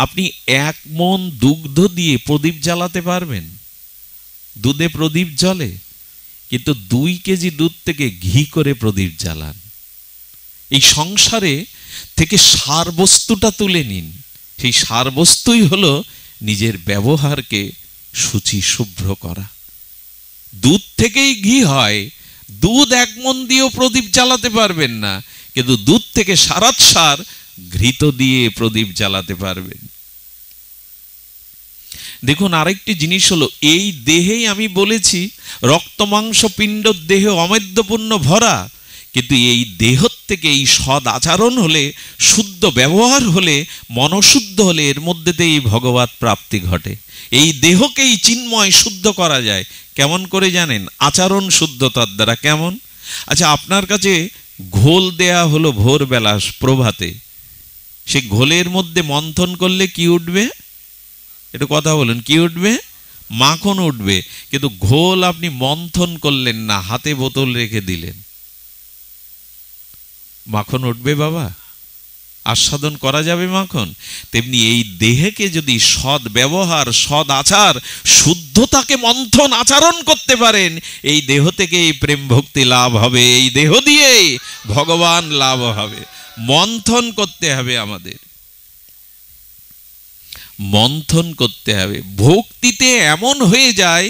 আপনি 1 মণ দুগ্ধ দিয়ে প্রদীপ জ্বালাতে পারবেন? দুধে প্রদীপ জ্বলে, কিন্তু 2 কেজি দুধ থেকে ঘি করে প্রদীপ জ্বালান। এই সংসারে থেকে সার বস্তুটা তুলে নিন। সেই সার বস্তুই হলো নিজের ব্যবহারকে শুচি শুভ্র করা। দুধ থেকেই ঘি হয়, দুধ 1 মণ দিয়েও প্রদীপ জ্বালাতে পারবেন না, কিন্তু দুধ থেকে সার ঘৃত দিয়ে প্রদীপ জ্বালাতে পারবেন। দেখুন, আরেকটি জিনিস হলো, এই দেহেই আমি বলেছি রক্ত মাংস পিণ্ড দেহ অমেদ্যপূর্ণ ভরা, কিন্তু এই দেহ থেকে এই সদ আচরণ হলে, শুদ্ধ ব্যবহার হলে, মনশুদ্ধ হলে এর মধ্যে দিয়ে ভগবত প্রাপ্তি ঘটে। এই দেহকেই চিন্ময় শুদ্ধ করা যায়। কেমন করে জানেন? আচরণ শুদ্ধতার দ্বারা। কেমন? আচ্ছা, আপনার কাছে ঘোল দেয়া হলো ভোরবেলা প্রভাতে, সে ঘোলের মধ্যে মন্থন করলে কি উঠবে? একটু কথা বলুন, কি উঠবে? মাখন উঠবে। কিন্তু ঘোল আপনি মন্থন করলেন না, হাতে বোতল রেখে দিলেন, মাখন উঠবে বাবা? আস্বাদন করা যাবে মাখন? তেমনি এই দেহকে যদি সৎ ব্যবহার, সৎ আচার, শুদ্ধতাকে মন্থন আচরণ করতে পারেন, এই দেহ থেকে এই প্রেম ভক্তি লাভ হবে, এই দেহ দিয়ে ভগবান লাভ হবে। মন্থন করতে হবে, আমাদের মন্থন করতে হবে। ভক্তিতে এমন হয়ে যায়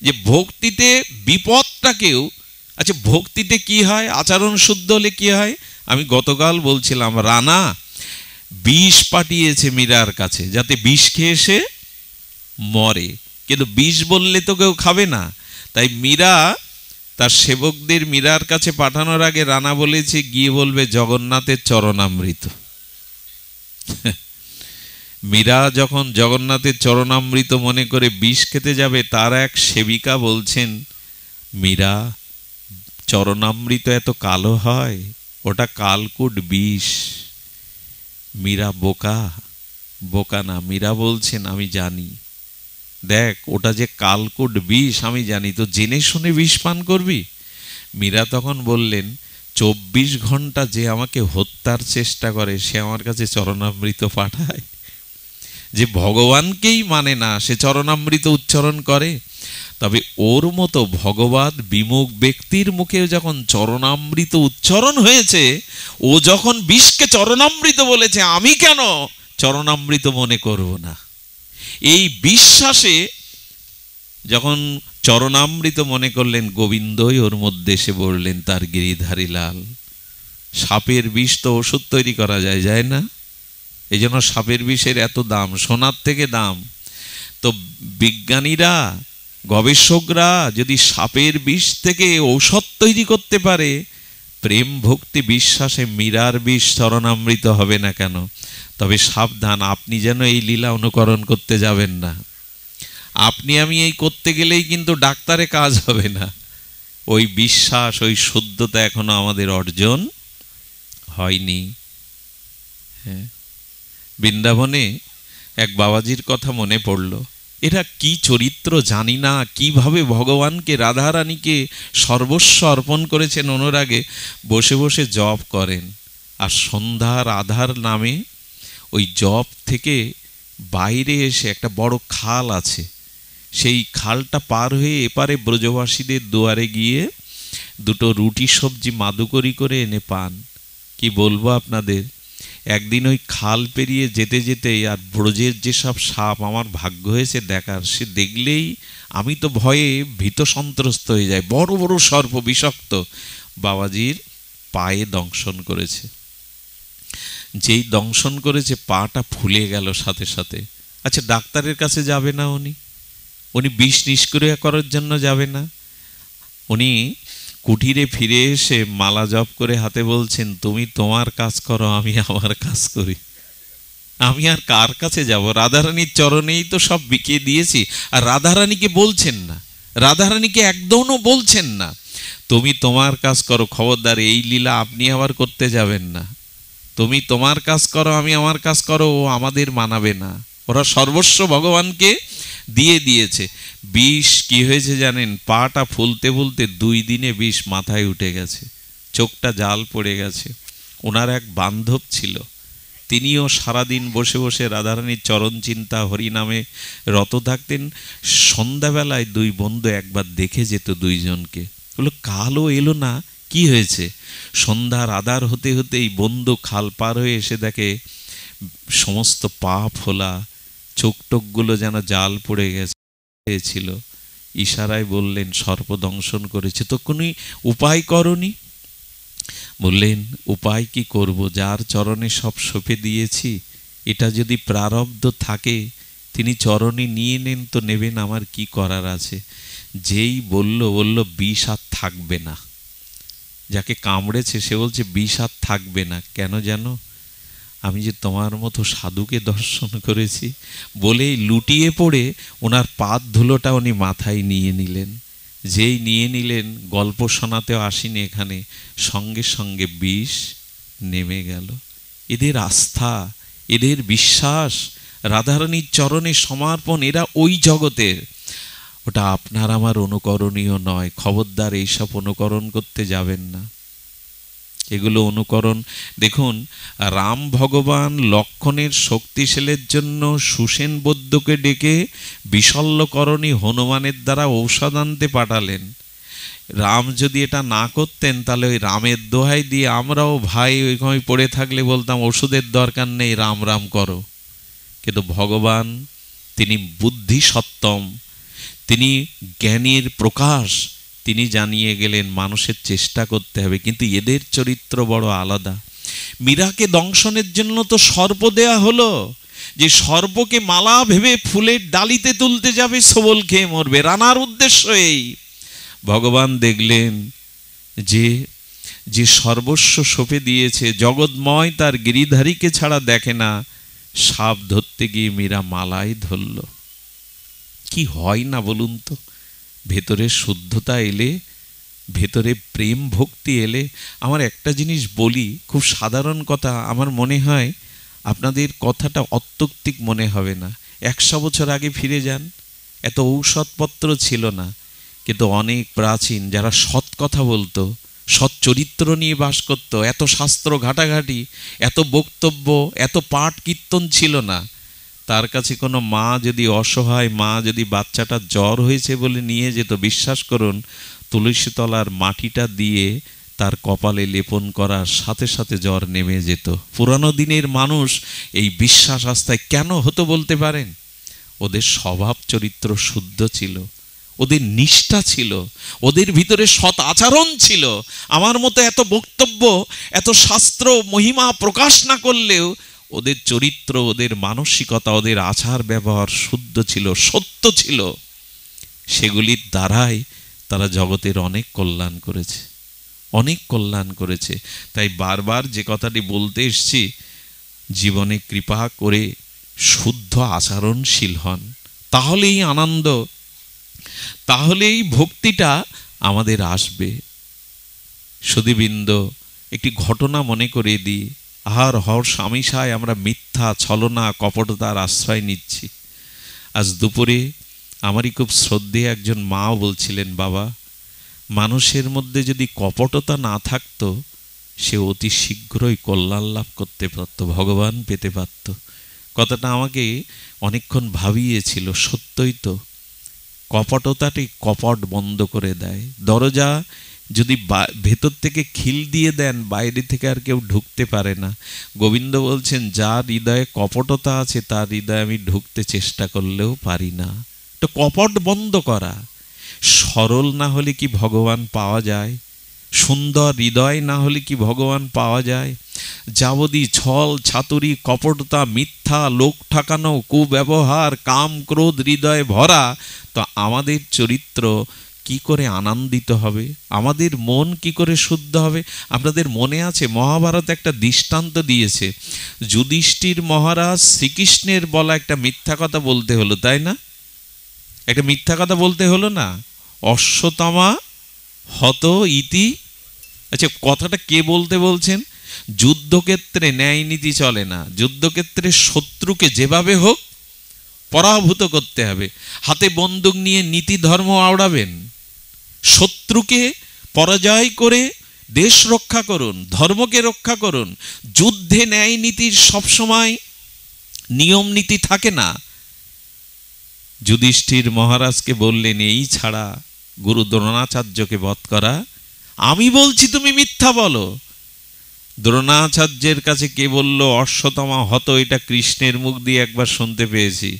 যে ভক্তিতে বিপদটাকেও, আচ্ছা ভক্তিতে কি হয়? আচরণ শুদ্ধ হলে কি হয়? আমি গতকাল বলছিলাম, রানা বিষ পাঠিয়েছে মীরার কাছে যাতে বিষ খেয়ে সে মরে, কিন্তু বিষ বললে তো কেউ খাবে না। তাই মীরা তার সেবকদের মীরার কাছে পাঠানোর আগে রানা বলেছে, গিয়ে বলবে জগন্নাথের চরণামৃত। মীরা যখন জগন্নাথের চরণামৃত মনে করে বিষ খেতে যাবে, তার এক সেবিকা বলছেন, মীরা চরণামৃত এত কালো হয়, ওটা কালকুট বিষ। মীরা বোকা না, মীরা বলছেন আমি জানি, দেখ ওটা যে কালকুট বিষ আমি জানি, তো জেনে শুনে বিষ পান করবি? মীরা তখন বললেন, 24 ঘন্টা যে আমাকে হত্যার চেষ্টা করে সে আমার কাছে চরণামৃত পাঠায়? যে ভগবানকেই মানে না, সে চরণামৃত উচ্চারণ করে। তবে ওর মতো ভগবৎ বিমুখ ব্যক্তির মুখে যখন চরণামৃত উচ্চারণ হয়েছে, ও যখন বিষকে চরণামৃত বলেছে, আমি কেন চরণামৃত মনে করব না? এই বিশ্বাসে যখন চরণামৃত মনে করলেন, গোবিন্দই ওর মধ্যে এসে বললেন তার গিরিধারী লাল। সাপের বিষ তো ওষুধ তৈরি করা যায়, যায় না? এই জন্য সাপের বিষের এত দাম, সোনার থেকে দাম। তো বিজ্ঞানীরা, গবেষকরা যদি সাপের বিষ থেকে ঔষধ তৈরি করতে পারে, প্রেম ভক্তি বিশ্বাসে মীরার বিষ চরণামৃত হবে না কেন? তবে সাবধান, আপনি যেন এই লীলা অনুকরণ করতে যাবেন না। আপনি আমি এই করতে গেলেই কিন্তু ডাক্তারে কাজ হবে না। ওই বিশ্বাস, ওই শুদ্ধতা এখনো আমাদের অর্জন হয়নি। হ্যাঁ, বৃন্দাবনে এক বাবাজির কথা মনে পড়ল। এরা কি চরিত্র জানি না, কিভাবে ভগবানকে, রাধারানীকে সর্বস্ব অর্পণ করেছেন। অনুরাগে বসে বসে জপ করেন, আর সন্ধ্যার আধার নামে ওই জপ থেকে বাইরে এসে একটা বড় খাল আছে, সেই খালটা পার হয়ে এপারে ব্রজবাসীদের দুয়ারে গিয়ে দুটো রুটি সবজি মাদুকরি করে এনে পান। কি বলবো আপনাদের, একদিন ওই খাল পেরিয়ে যেতে যেতেই, আর ব্রজের যেসব সাপ আমার ভাগ্য হয়েছে দেখার, সে দেখলেই আমি তো ভয়ে ভীত সন্ত্রস্ত হয়ে যাই। বড় বড় সর্প, বিষাক্ত। বাবাজির পায়ে দংশন করেছে। যেই দংশন করেছে, পাটা ফুলে গেল সাথে সাথে। আচ্ছা, ডাক্তারের কাছে যাবে না উনি বিষ নিষ্ক্রিয় করার জন্য যাবে না? উনি কুটিরে ফিরে এসে মালা জপ করে হাতে বলছেন, তুমি তোমার কাজ করো, আমি আমার কাজ করি। আমি আর কার কাছে যাব? রাধারানীর চরণেই তো সব বিকিয়ে দিয়েছি। আর রাধারানীকে বলছেন না, রাধারানীকে একদমও বলছেন না, তুমি তোমার কাজ করো। খবরদার, এই লীলা আপনি আবার করতে যাবেন না। তুমি তোমার কাজ করো, আমি আমার কাজ করো, ও আমাদের মানাবে না। ওরা সর্বস্ব ভগবানকে দিয়ে দিয়েছে। বিষ কি হয়েছে জানেন? পাটা ফুলতে ফুলতে 2 দিনে বিষ মাথায় উঠে গেছে, চোখটা জাল পড়ে গেছে। ওনার এক বান্ধব ছিল, তিনিও সারাদিন বসে বসে রাধারানীর চরণ চিন্তা, হরিনামে রত থাকতেন। সন্ধ্যাবেলায় 2 বন্ধু একবার দেখে যেত দুইজনকে। বললো, কালও এলো না, কি হয়েছে? সন্ধ্যার আধার হতে হতেই বন্ধু খাল পার হয়ে এসে দেখে সমস্ত পা ফোলা, চোখ টোকগুলো যেন জাল পড়ে গেছিল। ইশারায় বললেন, সর্পদংশন করেছে। তো কোনো উপায় করনি? বললেন, উপায় কি করব? যার চরণে সব সঁপে দিয়েছি, এটা যদি প্রারব্ধ থাকে তিনি চরণে নিয়ে নেন তো নেবেন, আমার কি করার আছে? যেই বলল বিষ আর থাকবে না। যাকে কামড়েছে সে বলছে বিষ আর থাকবে না। কেন জানো? আমি যে তোমার মতো সাধুকে দর্শন করেছি। বলেই লুটিয়ে পড়ে ওনার পাদ ধুলোটা উনি মাথায় নিয়ে নিলেন। যেই নিয়ে নিলেন, গল্প শোনাতেও আসিনি এখানে, সঙ্গে সঙ্গে বিষ নেমে গেল। এদের আস্থা, এদের বিশ্বাস, রাধারানীর চরণে সমর্পণ, এরা ওই জগতের। ওটা আপনার আমার অনুকরণীয় নয়। খবরদার, এইসব অনুকরণ করতে যাবেন না। এগুলো অনুকরণ, দেখুন, রাম ভগবান লক্ষণের শক্তিশালের জন্য সুসেন বৈদ্যকে ডেকে বিশল্যকরণী হনুমানের দ্বারা ঔষধ আনতে পাঠালেন। রাম যদি এটা না করতেন, তাহলে ওই রামের দোহাই দিয়ে আমরাও ভাই ওইখানে পড়ে থাকলে বলতাম ওষুধের দরকার নেই, রাম রাম করো। কিন্তু ভগবান, তিনি বুদ্ধি সত্তম, তিনি জ্ঞানের প্রকাশ, তিনি জানিয়ে গেলেন মানুষের চেষ্টা করতে হবে। কিন্তু এদের চরিত্র বড় আলাদা। মীরাকে দংশনের জন্য তো সর্প দেয়া হলো, যে সর্পকে মালা ভেবে ফুলের ডালিতে তুলতে যাবে, সবল খেয়ে মরবে। রানার উদ্দেশ্য এই। ভগবান দেখলেন যে সর্বস্ব সঁপে দিয়েছে, জগৎময় তার গিরিধারীকে ছাড়া দেখে না, সাপ ধরতে গিয়ে মীরা মালাই ধরল। কি হয় না বলুন তো? ভেতরে শুদ্ধতা এলে, ভেতরে প্রেম ভক্তি এলে। আমার একটা জিনিস বলি, খুব সাধারণ কথা, আমার মনে হয় আপনাদের কথাটা অত্যৌক্তিক মনে হবে না। 100 বছর আগে ফিরে যান, এত ঔষধপত্র ছিল না, কিন্তু অনেক প্রাচীন যারা সৎ কথা বলতো, সৎ চরিত্র নিয়ে বাস করত, এত শাস্ত্র ঘাটাঘাটি, এত বক্তব্য, এত পাঠ কীর্তন ছিল না। তার কাছে কোনো মা যদি অসহায় মা যদি বাচ্চাটা জ্বর হয়েছে বলে নিয়ে যেত, বিশ্বাস করুন তুলসী তলার মাটিটা দিয়ে তার কপালে লেপন করার সাথে সাথে জ্বর নেমে যেত। পুরানো দিনের মানুষ এই বিশ্বাস আস্থায় কেন হতো বলতে পারেন? ওদের স্বভাব চরিত্র শুদ্ধ ছিল, ওদের নিষ্ঠা ছিল, ওদের ভিতরে সৎ আচরণ ছিল। আমার মতো এত বক্তব্য, এত শাস্ত্র মহিমা প্রকাশ না করলেও ওদের চরিত্র, ওদের মানসিকতা, ওদের আচার ব্যবহার শুদ্ধ ছিল, সত্য ছিল। সেগুলির দ্বারাই তারা জগতের অনেক কল্যাণ করেছে, অনেক কল্যাণ করেছে। তাই বারবার যে কথাটি বলতে এসছি, জীবনে কৃপা করে শুদ্ধ আচরণশীল হন, তাহলেই আনন্দ, তাহলেই ভক্তিটা আমাদের আসবে। সুধীবৃন্দ, একটি ঘটনা মনে করে দিই। আহার হর্ষ আমিষায় আমরা মিথ্যা, ছলনা, কপটতার আশ্রয় নিচ্ছি। আজ দুপুরে আমারই খুব শ্রদ্ধেয় একজন মা বলছিলেন, বাবা, মানুষের মধ্যে যদি কপটতা না থাকতো সে অতি শীঘ্রই কল্যাণ লাভ করতে পারত, ভগবান পেতে পারত। কথাটা আমাকে অনেকক্ষণ ভাবিয়েছিল। সত্যই তো, কপটতাটি কপট বন্ধ করে দেয়। দরজা যদি ভেতর থেকে খিল দিয়ে দেন, বাইরে থেকে আর কেউ ঢুকতে পারে না। গোবিন্দ বলছেন, যার হৃদয়ে কপটতা আছে তার হৃদয়ে আমি ঢুকতে চেষ্টা করলেও পারি না। তো কপট বন্ধ করা। সরল না হলে কি ভগবান পাওয়া যায়? সুন্দর হৃদয় না হলে কি ভগবান পাওয়া যায়? যাবদি ছল, ছাতুরি, কপটতা, মিথ্যা, লোক ঠকানো, কুব্যবহার, কাম, ক্রোধ হৃদয়ে ভরা, তো আমাদের চরিত্র কি করে আনন্দিত হবে? আমাদের মন কি করে শুদ্ধ হবে? আপনাদের মনে আছে মহাভারত একটা দৃষ্টান্ত দিয়েছে। যুধিষ্ঠির মহারাজ শ্রীকৃষ্ণের বলা একটা মিথ্যা কথা বলতে হলো, তাই না? একটা মিথ্যা কথা বলতে হলো না? অশ্বত্থামা হত ইতি। আচ্ছা, কথাটা কে বলতে বলছেন? যুদ্ধক্ষেত্রে ন্যায় নীতি চলে না, যুদ্ধক্ষেত্রে শত্রুকে যেভাবে হোক পরাভূত করতে হবে। হাতে বন্দুক নিয়ে নীতি ধর্ম আওড়াবেন? শত্রুকে পরাজয় করে দেশ রক্ষা করুন, ধর্মকে রক্ষা করুন। যুদ্ধে ন্যায় নীতির সবসময় নিয়ম নীতি থাকে না। যুধিষ্ঠির মহারাজকে বললেন, এই ছাড়া গুরু দ্রোণাচার্যকে বধ করা? আমি বলছি তুমি মিথ্যা বলো। দ্রোণাচার্যের কাছে কে বলল অশ্বত্থামা হত? এটা কৃষ্ণের মুখ দিয়ে একবার শুনতে পেয়েছি।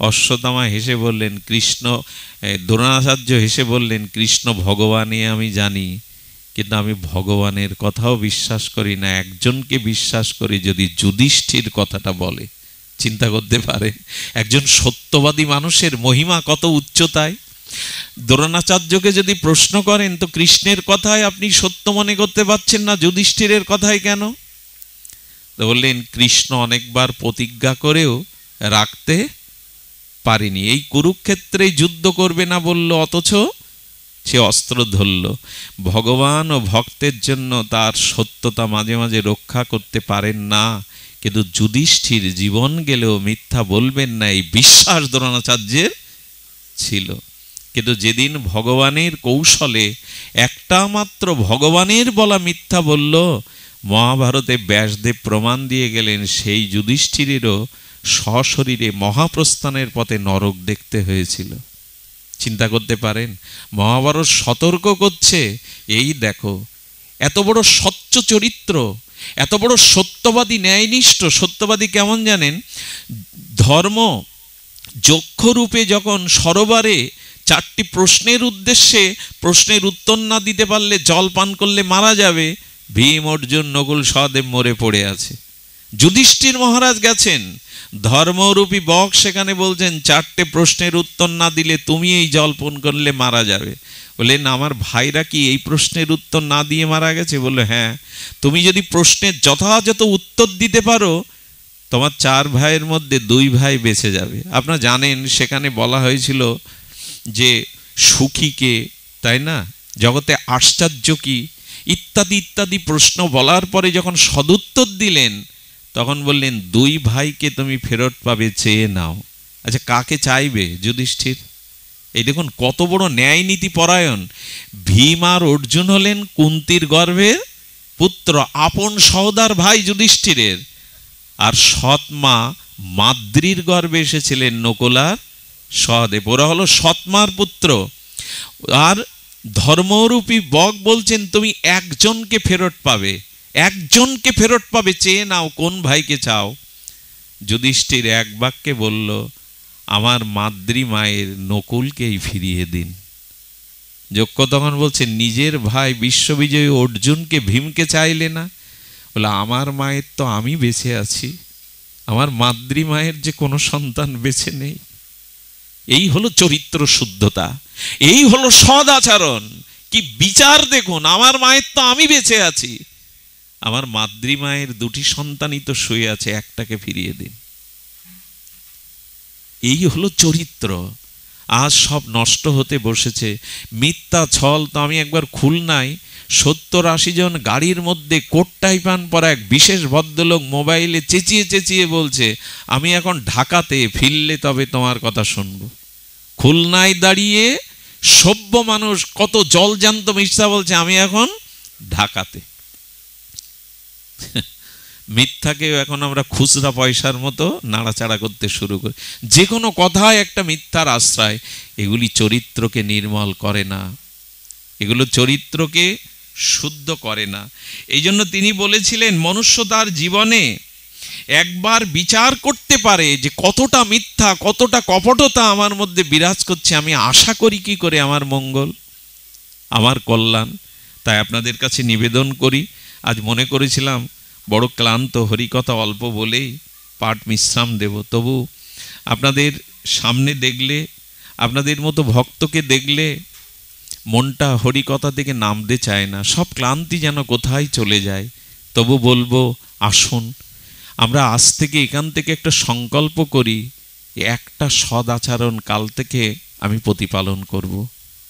অশ্বত্থামা হেসে বললেন, কৃষ্ণ, দ্রোণাচার্য হেসে বললেন, কৃষ্ণ ভগবানে আমি জানি, কিন্তু আমি ভগবানের কথাও বিশ্বাস করি না, একজনকে বিশ্বাস করি, যদি যুধিষ্ঠির কথাটা বলে। চিন্তা করতে পারে একজন সত্যবাদী মানুষের মহিমা কত উচ্চতায়। দ্রোণাচার্যকে যদি প্রশ্ন করেন, তো কৃষ্ণের কথায় আপনি সত্য মনে করতে পারছেন না, যুধিষ্ঠিরের কথায় কেন? তো বললেন, কৃষ্ণ অনেকবার প্রতিজ্ঞা করেও রাখতে পারেনি। এই কুরুক্ষেত্রে যুদ্ধ করবে না বলল, অথচ সে অস্ত্র ধরল। ভগবান ও ভক্তের জন্য তার সত্যতা মাঝে মাঝে রক্ষা করতে পারেন না, কিন্তু যুধিষ্ঠির জীবন গেলেও মিথ্যা বলবেন না, এই বিশ্বাস দ্রোণাচার্যের ছিল। কিন্তু যেদিন ভগবানের কৌশলে একটা মাত্র ভগবানের বলা মিথ্যা বলল, মহাভারতে ব্যাসদেব প্রমাণ দিয়ে গেলেন, সেই যুধিষ্ঠিরেরও সশরীরে মহাপ্রস্থানের পথে নরক দেখতে হয়েছিল। চিন্তা করতে পারেন? মহাভারত সতর্ক করছে, এই দেখো, এত বড় স্বচ্ছ চরিত্র, এত বড় সত্যবাদী, ন্যায়নিষ্ঠ। সত্যবাদী কেমন জানেন? ধর্ম যক্ষরূপে যখন সরোবরে চারটি প্রশ্নের উদ্দেশ্যে প্রশ্নের উত্তর না দিতে পারলে জল পান করলে মারা যাবে, ভীম, অর্জুন, নকুল, সহদেব মরে পড়ে আছে। যুধিষ্ঠির মহারাজ গেছেন, ধর্মরূপী বক সেখানে বলছেন, চারটে প্রশ্নের উত্তর না দিলে তুমি এই জল পান করলে মারা যাবে। বললেন, আমার ভাইরা কি এই প্রশ্নের উত্তর না দিয়ে মারা গেছে? বললো, হ্যাঁ। তুমি যদি প্রশ্নের যথাযথ উত্তর দিতে পারো, তোমার 4 ভাইয়ের মধ্যে 2 ভাই বেঁচে যাবে। আপনারা জানেন সেখানে বলা হয়েছিল যে সুখীকে, তাই না, জগতে আশ্চর্য কি, ইত্যাদি ইত্যাদি প্রশ্ন বলার পরে যখন সদুত্তর দিলেন, তখন বললেন, 2 ভাইকে তুমি ফেরত পাবে, চেয়ে নাও। আচ্ছা, কাকে চাইবে যুধিষ্ঠির? এই দেখুন কত বড় ন্যায় নীতি পরায়ণ। ভীম আর অর্জুন হলেন কুন্তির গর্ভের পুত্র, আপন সহোদর ভাই যুধিষ্ঠিরের। আর সৎ মা মাদ্রির গর্ভে এসেছিলেন নকুলার সহদেব। ওরা হলো সৎমার পুত্র। আর ধর্মরূপী বক বলছেন তুমি একজনকে ফেরত পাবে, একজনকে ফেরত পাবে, চেয়ে নাও কোন ভাইকে চাও। যুধিষ্ঠির এক বাক্যে বলল আমার মাদ্রিমায়ের নকুলকেই ফিরিয়ে দিন। যক্ষ তখন বলছে নিজের ভাই বিশ্ববিজয়ী অর্জুনকে ভীমকে চাইলে না? বলে আমার মায়ের তো আমি বেঁচে আছি, আমার মাদ্রিমায়ের যে কোনো সন্তান বেঁচে নেই। এই হলো চরিত্র শুদ্ধতা, এই হলো সদ আচরণ। কি বিচার দেখুন, আমার মায়ের তো আমি বেঁচে আছি, আমার মাদ্রিমায়ের দুটি সন্তানই তো শুয়ে আছে, একটাকে ফিরিয়ে দিন। এই হলো চরিত্র। আজ সব নষ্ট হতে বসেছে, মিথ্যা ছল। তো আমি একবার খুলনায় 70-80 জন গাড়ির মধ্যে কোটটাই পান পরা এক বিশেষ ভদ্রলোক মোবাইলে চেঁচিয়ে চেঁচিয়ে বলছে আমি এখন ঢাকাতে, ফিরলে তবে তোমার কথা শুনবো। খুলনায় দাঁড়িয়ে সভ্য মানুষ কত জলজান্ত মিথ্যা বলছে, আমি এখন ঢাকাতে। মিথ্যাকেও এখন আমরা খুচরা পয়সার মতো নাড়াচাড়া করতে শুরু করি, যে কোনো কথায় একটা মিথ্যার আশ্রয়। এগুলি চরিত্রকে নির্মল করে না, এগুলো চরিত্রকে শুদ্ধ করে না। এই জন্য তিনি বলেছিলেন মনুষ্য তার জীবনে একবার বিচার করতে পারে যে কতটা মিথ্যা, কতটা কপটতা আমার মধ্যে বিরাজ করছে, আমি আশা করি কি করে আমার মঙ্গল, আমার কল্যাণ। তাই আপনাদের কাছে নিবেদন করি, আজ মনে করেছিলাম বড় ক্লান্ত, হরিকথা অল্প বলেই পাঠ বিশ্রাম দেব, তবু আপনাদের সামনে দেখলে, আপনাদের মতো ভক্তকে দেখলে মনটা হরিকথা থেকে নামতে চায় না, সব ক্লান্তি যেন কোথায় চলে যায়। তবু বলবো আসুন আমরা আজ থেকে এখান থেকে একটা সংকল্প করি, একটা সদ আচরণ কাল থেকে আমি প্রতিপালন করব।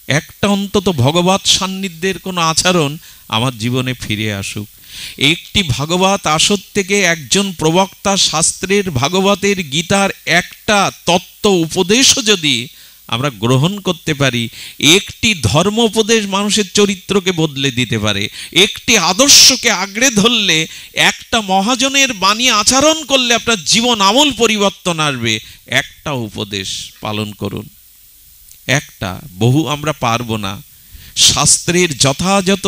একটা অন্তত ভগবৎ সান্নিধ্যের কোনো আচরণ আমার জীবনে ফিরে আসুক। একটি ভাগবত আসর থেকে একজন প্রবক্তা শাস্ত্রের, ভাগবতের, গীতার একটা তত্ত্ব উপদেশও যদি আমরা গ্রহণ করতে পারি, একটি ধর্ম উপদেশ মানুষের চরিত্রকে বদলে দিতে পারে। একটি আদর্শকে আঁকড়ে ধরলে, একটা মহাজনের বাণী আচরণ করলে আপনার জীবন আমূল পরিবর্তন আসবে। একটা উপদেশ পালন করুন, একটা, বহু আমরা পারবো না। শাস্ত্রের যথাযথ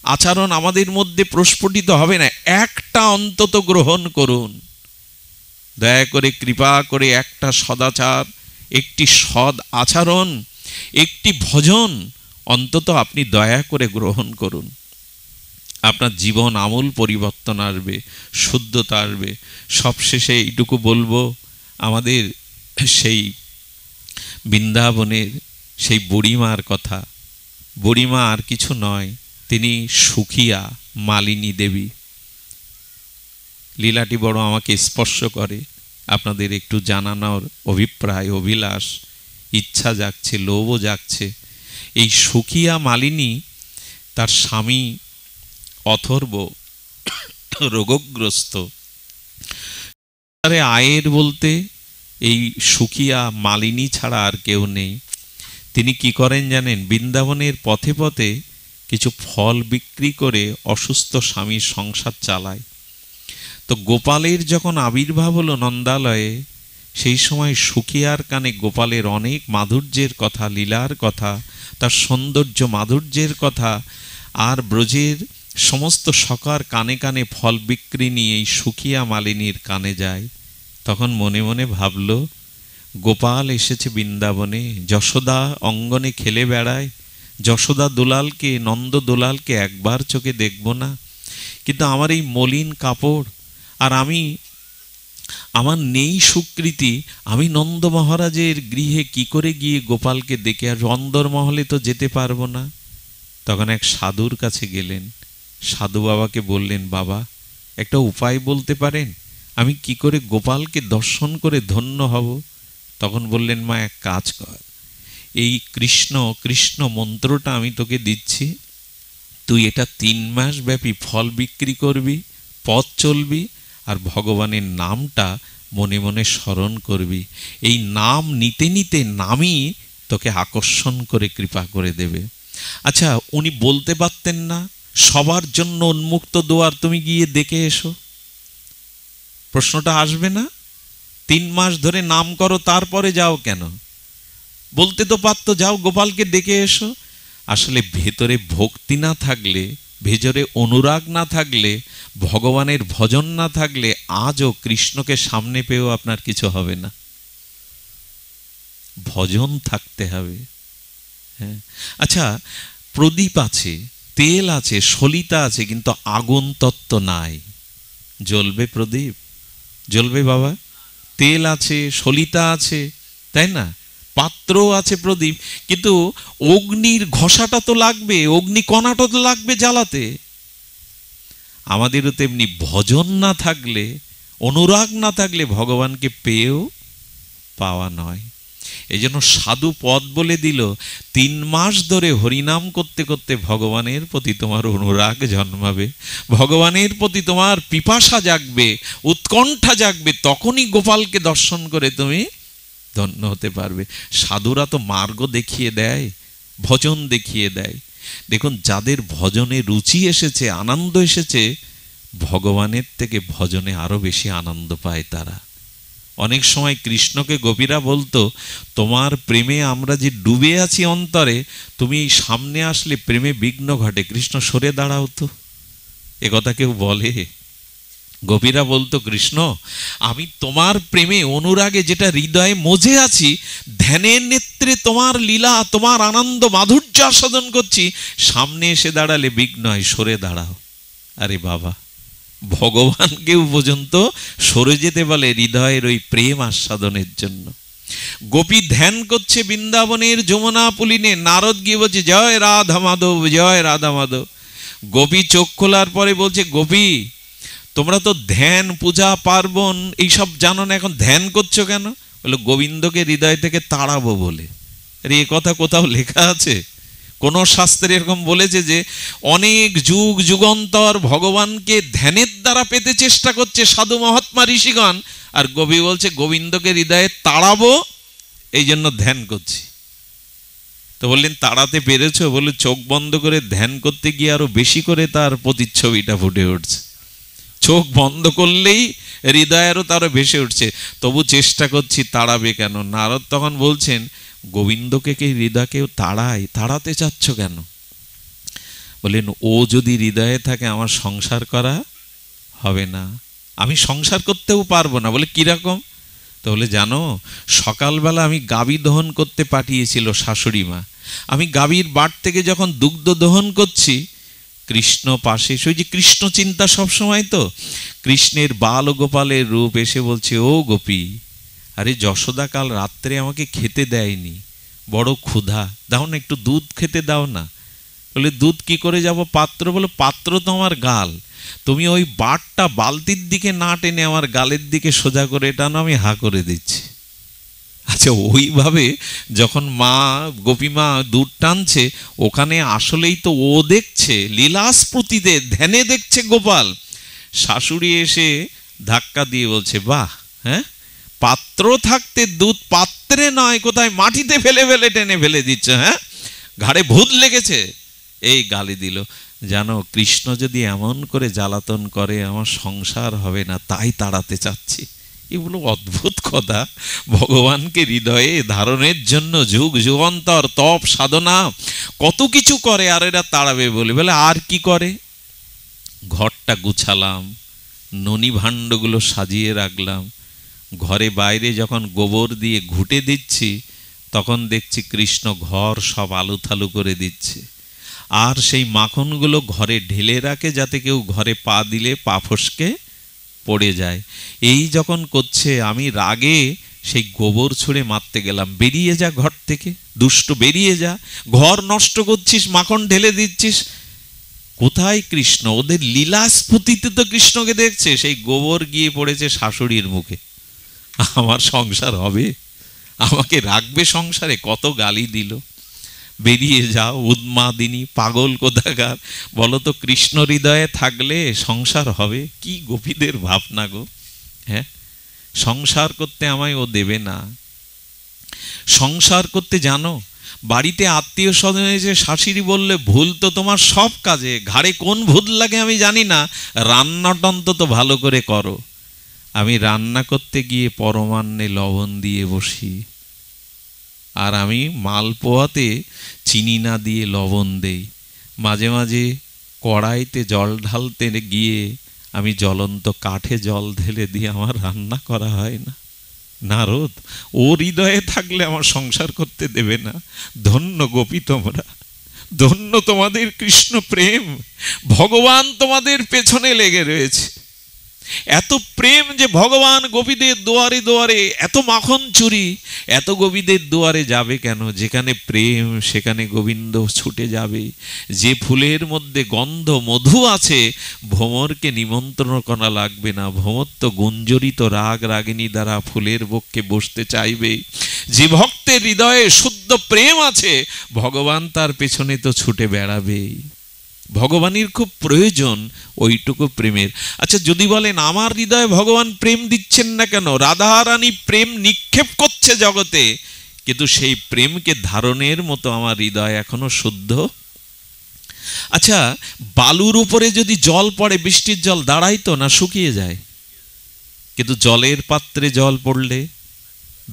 আচরণ আমাদের মধ্যে প্রস্ফুটিত হবে না, একটা অন্তত গ্রহণ করুন। দয়া করে, কৃপা করে একটা সদাচার, একটি সদ আচরণ, একটি ভজন অন্তত আপনি দয়া করে গ্রহণ করুন। আপনার জীবন আমূল পরিবর্তন আসবে, শুদ্ধতা আসবে। সবশেষে এইটুকু বলবো, আমাদের সেই বৃন্দাবনের সেই বুড়িমার কথা। বুড়িমা আর কিছু নয়, তিনি সুখিয়া মালিনী দেবী। লীলাটি বড় আমাকে স্পর্শ করে, আপনাদের একটু জানানোর অভিপ্রায়, অভিলাষ, ইচ্ছা জাগছে, লোভও জাগছে। এই সুখিয়া মালিনী, তার স্বামী অথর্ব রোগগ্রস্ত। আয়ের বলতে এই সুখিয়া মালিনী ছাড়া আর কেউ নেই। তিনি কি করেন জানেন? বৃন্দাবনের পথে পথে কিছু ফল বিক্রি করে অসুস্থ স্বামীর সংসার চালায়। তো গোপালের যখন আবির্ভাব হলো নন্দালয়ে, সেই সময় সুখিয়ার কানে গোপালের অনেক মাধুর্যের কথা, লীলার কথা, তার সৌন্দর্য মাধুর্যের কথা, আর ব্রজের সমস্ত সখার কানে কানে ফল বিক্রি নিয়ে এই সুখিয়া মালিনীর কানে যায়। তখন মনে মনে ভাবল, গোপাল এসেছে বৃন্দাবনে, যশোদা অঙ্গনে খেলে বেড়ায়, যশোদা দুলালকে, নন্দ দুলালকে একবার চোখে দেখব না? কিন্তু আমার এই মলিন কাপড়, আর আমার নেই সুকৃতি, আমি নন্দ মহারাজের গৃহে কি করে গিয়ে গোপালকে দেখে আর অন্দরমহলে তো যেতে পারবো না। তখন এক সাধুর কাছে গেলেন, সাধু বাবাকে বললেন, বাবা একটা উপায় বলতে পারেন, আমি কি করে গোপালকে দর্শন করে ধন্য হব? তখন বললেন, মা এক কাজ কর, এই কৃষ্ণ কৃষ্ণ মন্ত্রটা আমি তোকে দিচ্ছি, তুই এটা 3 মাস ব্যাপী ফল বিক্রি করবি, পথ চলবি, আর ভগবানের নামটা মনে মনে স্মরণ করবি। এই নাম নিতে নিতে নামই তোকে আকর্ষণ করে কৃপা করে দেবে। আচ্ছা, উনি বলতে পারতেন না সবার জন্য উন্মুক্ত দুয়ার, তুমি গিয়ে দেখে এসো? প্রশ্নটা আসবে না? 3 মাস ধরে নাম করো, তারপরে যাও কেন? বলতে তো পারতো যাও গোপালকে ডেকে এসো। আসলে ভেতরে ভক্তি না থাকলে, ভেতরে অনুরাগ না থাকলে, ভগবানের ভজন না থাকলে আজও কৃষ্ণকে সামনে পেয়েও আপনার কিছু হবে না। ভজন থাকতে হবে। হ্যাঁ, আচ্ছা, প্রদীপ আছে, তেল আছে, সলিতা আছে, কিন্তু আগুন তত্ত্ব নাই। জ্বলবে প্রদীপ? জ্বলবে বাবা? তেল আছে, সলিতা আছে, তাই না? পাত্র আছে প্রদীপ, কিন্তু অগ্নির ঘষাটা তো লাগবে, অগ্নিকণাটা তো লাগবে জ্বালাতে। আমাদেরও তেমনি ভজন না থাকলে, অনুরাগ না থাকলে ভগবানকে পেয়েও পাওয়া নয়। এই জন্য সাধু পদ বলে দিল, 3 মাস ধরে হরিনাম করতে করতে ভগবানের প্রতি তোমার অনুরাগ জন্মাবে, ভগবানের প্রতি তোমার পিপাসা জাগবে, উৎকণ্ঠা জাগবে, তখনই গোপালকে দর্শন করে তুমি ধন্য হতে পারবে। সাধুরা তো মার্গ দেখিয়ে দেয়, ভজন দেখিয়ে দেয়। দেখুন, যাদের ভজনে রুচি এসেছে, আনন্দ এসেছে, ভগবানের থেকে ভজনে আরো বেশি আনন্দ পায় তারা। অনেক সময় কৃষ্ণকে গোপীরা বলতো, তোমার প্রেমে আমরা যে ডুবে আছি অন্তরে, তুমি সামনে আসলে প্রেমে বিঘ্ন ঘটে, কৃষ্ণ সরে দাঁড়াও তো। এ কথা কেউ বলে? গোপীরা বলতো, কৃষ্ণ আমি তোমার প্রেমে অনুরাগে যেটা হৃদয়ে মজে আছি, ধ্যানের নেত্রে তোমার লীলা, তোমার আনন্দ মাধুর্য আস্বাদন করছি, সামনে এসে দাঁড়ালে বিঘ্ন হয়, সরে দাঁড়াও। আরে বাবা, ভগবানকেও পর্যন্ত সরে যেতে বলে হৃদয়ের ওই প্রেম আস্বাদনের জন্য। গোপী ধ্যান করছে বৃন্দাবনের যমুনা পুলিনে, নারদ গিয়ে বলছে, জয় রাধা মাধব, জয় রাধা মাধব। গোপী চোখ খোলার পরে বলছে, গোপী তোমরা তো ধ্যান, পূজা, পার্বণ এইসব জানো না, এখন ধ্যান করছো কেন? বলে, গোবিন্দকে হৃদয় থেকে তাড়াবো বলে। আরে এ কথা কোথাও লেখা আছে? কোন শাস্ত্রে এরকম বলেছে যে অনেক যুগ যুগান্তর ভগবানকে ধ্যানের দ্বারা পেতে চেষ্টা করছে সাধু মহাত্মা ঋষিগণ, আর গোপী বলছে গোবিন্দকে হৃদয়ে তাড়াবো, এই জন্য ধ্যান করছি। তো বললেন, তাড়াতে পেরেছো? বলে, চোখ বন্ধ করে ধ্যান করতে গিয়ে আরো বেশি করে তার প্রতিচ্ছবিটা ফুটে উঠছে। চোখ বন্ধ করলেই হৃদয় আরো তারও ভেসে উঠছে, তবু চেষ্টা করছি, তাড়াবে কেন? নারদ তখন বলছেন, গোবিন্দকে কে হৃদয়কেও তাড়ায়, তাড়াতে চাচ্ছ কেন? বলেন, ও যদি হৃদয়ে থাকে আমার সংসার করা হবে না, আমি সংসার করতেও পারবো না। বলে, কিরকম? তো বলে, জানো সকালবেলা আমি গাভী দহন করতে পাঠিয়েছিল শাশুড়ি মা, আমি গাভীর বাট থেকে যখন দুগ্ধ দহন করছি, কৃষ্ণ পাশে, ওই যে কৃষ্ণ চিন্তা সবসময়, তো কৃষ্ণের বাল ও গোপালের রূপ এসে বলছে, ও গোপী, আরে যশোদা কাল রাত্রে আমাকে খেতে দেয়নি, বড় ক্ষুধা, দাও না একটু দুধ খেতে দাও না। বলে, দুধ কি করে যাব পাত্র? বলে, পাত্র তো আমার গাল, তুমি ওই বাটটা বালতির দিকে না টেনে আমার গালের দিকে সোজা করে টানো, আমি হা করে দিচ্ছি। আচ্ছা, ওইভাবে যখন মা গোপীমা দুধ টানছে, ওখানে আসলেই তো ও দেখছে লীলাস্ফূর্তিতে, ধ্যানে দেখছে গোপাল। শাশুড়ি এসে ধাক্কা দিয়ে বলছে, বাহ, হ্যাঁ, পাত্র থাকতে দুধ পাত্রে নয় কোথায় মাটিতে ফেলে ফেলে টেনে ফেলে দিচ্ছে, হ্যাঁ, ঘাড়ে ভূত লেগেছে, এই গালি দিল। জানো, কৃষ্ণ যদি এমন করে জ্বালাতন করে আমার সংসার হবে না, তাই তাড়াতে চাচ্ছি। এগুলো অদ্ভুত কথা। ভগবানকে হৃদয়ে ধারণের জন্য যুগ যুগান্তর তপ সাধনা কত কিছু করে, আর এরা তাড়াবে বলে। বলে, আর কি করে? ঘরটা গুছালাম, ননি ভাণ্ডগুলো সাজিয়ে রাখলাম, ঘরে বাইরে যখন গোবর দিয়ে ঘুঁটে দিচ্ছি, তখন দেখছি কৃষ্ণ ঘর সব আলুথালু করে দিচ্ছে, আর সেই মাখনগুলো ঘরে ঢেলে রাখে যাতে কেউ ঘরে পা দিলে পা ফসকে পড়ে যায়। এই যখন করছে, আমি রাগে সেই গোবর ছুঁড়ে মারতে গেলাম, বেরিয়ে যা ঘর থেকে, দুষ্ট বেরিয়ে যা, ঘর নষ্ট করছিস, মাখন ঢেলে দিচ্ছিস। কোথায় কৃষ্ণ? ওদের লীলাস্ফূর্তিতে তো কৃষ্ণকে দেখছে, সেই গোবর গিয়ে পড়েছে শাশুড়ির মুখে। আমার সংসার হবে? আমাকে রাখবে সংসারে? কত গালি দিল, বেরিয়ে যাও উন্মাদিনী, পাগল কোথাকার। বলো তো, কৃষ্ণ হৃদয়ে থাকলে সংসার হবে? কি গোপীদের ভাবনা গো! হ্যাঁ, সংসার করতে আমায় ও দেবে না। সংসার করতে জানো, বাড়িতে আত্মীয় স্বজন এসে শাশুড়ি বললে, ভুল তো তোমার সব কাজে, ঘাড়ে কোন ভূত লাগে আমি জানি না, রান্নাটা অন্তত ভালো করে করো। আমি রান্না করতে গিয়ে পরমান্নে লবণ দিয়ে বসি, আর আমি মালপোয়াতে চিনি না দিয়ে লবণ দেই। মাঝে মাঝে কড়াইতে জল ঢালতে গিয়ে আমি জ্বলন্ত কাঠে জল ঢেলে দিয়ে আমার রান্না করা হয় না। নারদ, ও হৃদয়ে থাকলে আমার সংসার করতে দেবে না। ধন্য গোপী তোমরা, ধন্য তোমাদের কৃষ্ণ প্রেম। ভগবান তোমাদের পেছনে লেগে রয়েছে। এত প্রেম যে ভগবান গোপীদের দুয়ারে দুয়ারে, এত মাখন চুরি এত গোপীদের দুয়ারে যাবে কেন? যেখানে প্রেম সেখানে গোবিন্দ ছুটে যাবে। যে ফুলের মধ্যে গন্ধ মধু আছে, ভ্রমরকে নিমন্ত্রণ করা লাগবে না। ভ্রমর তো গুঞ্জরিত রাগ রাগিনী দ্বারা ফুলের বক্ষে বসতে চাইবে। যে ভক্তের হৃদয়ে শুদ্ধ প্রেম আছে, ভগবান তার পেছনে তো ছুটে বেড়াবেই। ভগবানের খুব প্রয়োজন ওইটুকু প্রেমের। আচ্ছা, যদি বলেন আমার হৃদয়ে ভগবান প্রেম দিচ্ছেন না কেন? রাধারানী প্রেম নিক্ষেপ করছে জগতে, কিন্তু সেই প্রেমকে ধারণের মতো আমার হৃদয় এখনো শুদ্ধ। আচ্ছা, বালুর উপরে যদি জল পড়ে, বৃষ্টির জল দাঁড়ায় তো না, শুকিয়ে যায়? কিন্তু জলের পাত্রে জল পড়লে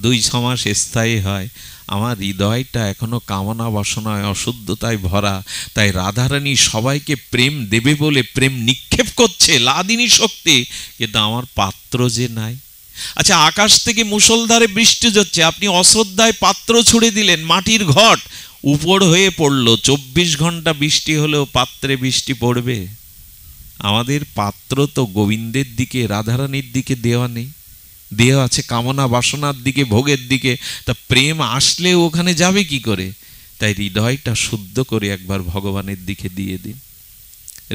2-6 মাস স্থায়ী হয়। আমার হৃদয়টা এখনো কামনা বাসনায় অশুদ্ধতায় ভরা। তাই রাধারানী সবাইকে প্রেম দেবে বলে প্রেম নিক্ষেপ করছে, লাদিনী শক্তি, কিন্তু আমার পাত্র যে নাই। আচ্ছা, আকাশ থেকে মুষলধারে বৃষ্টি হচ্ছে, আপনি অশ্রদ্ধায় পাত্র ছুড়ে দিলেন, মাটির ঘট উপর হয়ে পড়লো। 24 ঘন্টা বৃষ্টি হলেও পাত্রে বৃষ্টি পড়বে? আমাদের পাত্র তো গোবিন্দের দিকে, রাধারানীর দিকে দেওয়া নেই, দেহ আছে কামনা বাসনার দিকে, ভোগের দিকে। তা প্রেম আসলে ওখানে যাবে কি করে? তাই হৃদয়টা শুদ্ধ করে একবার ভগবানের দিকে দিয়ে দিন।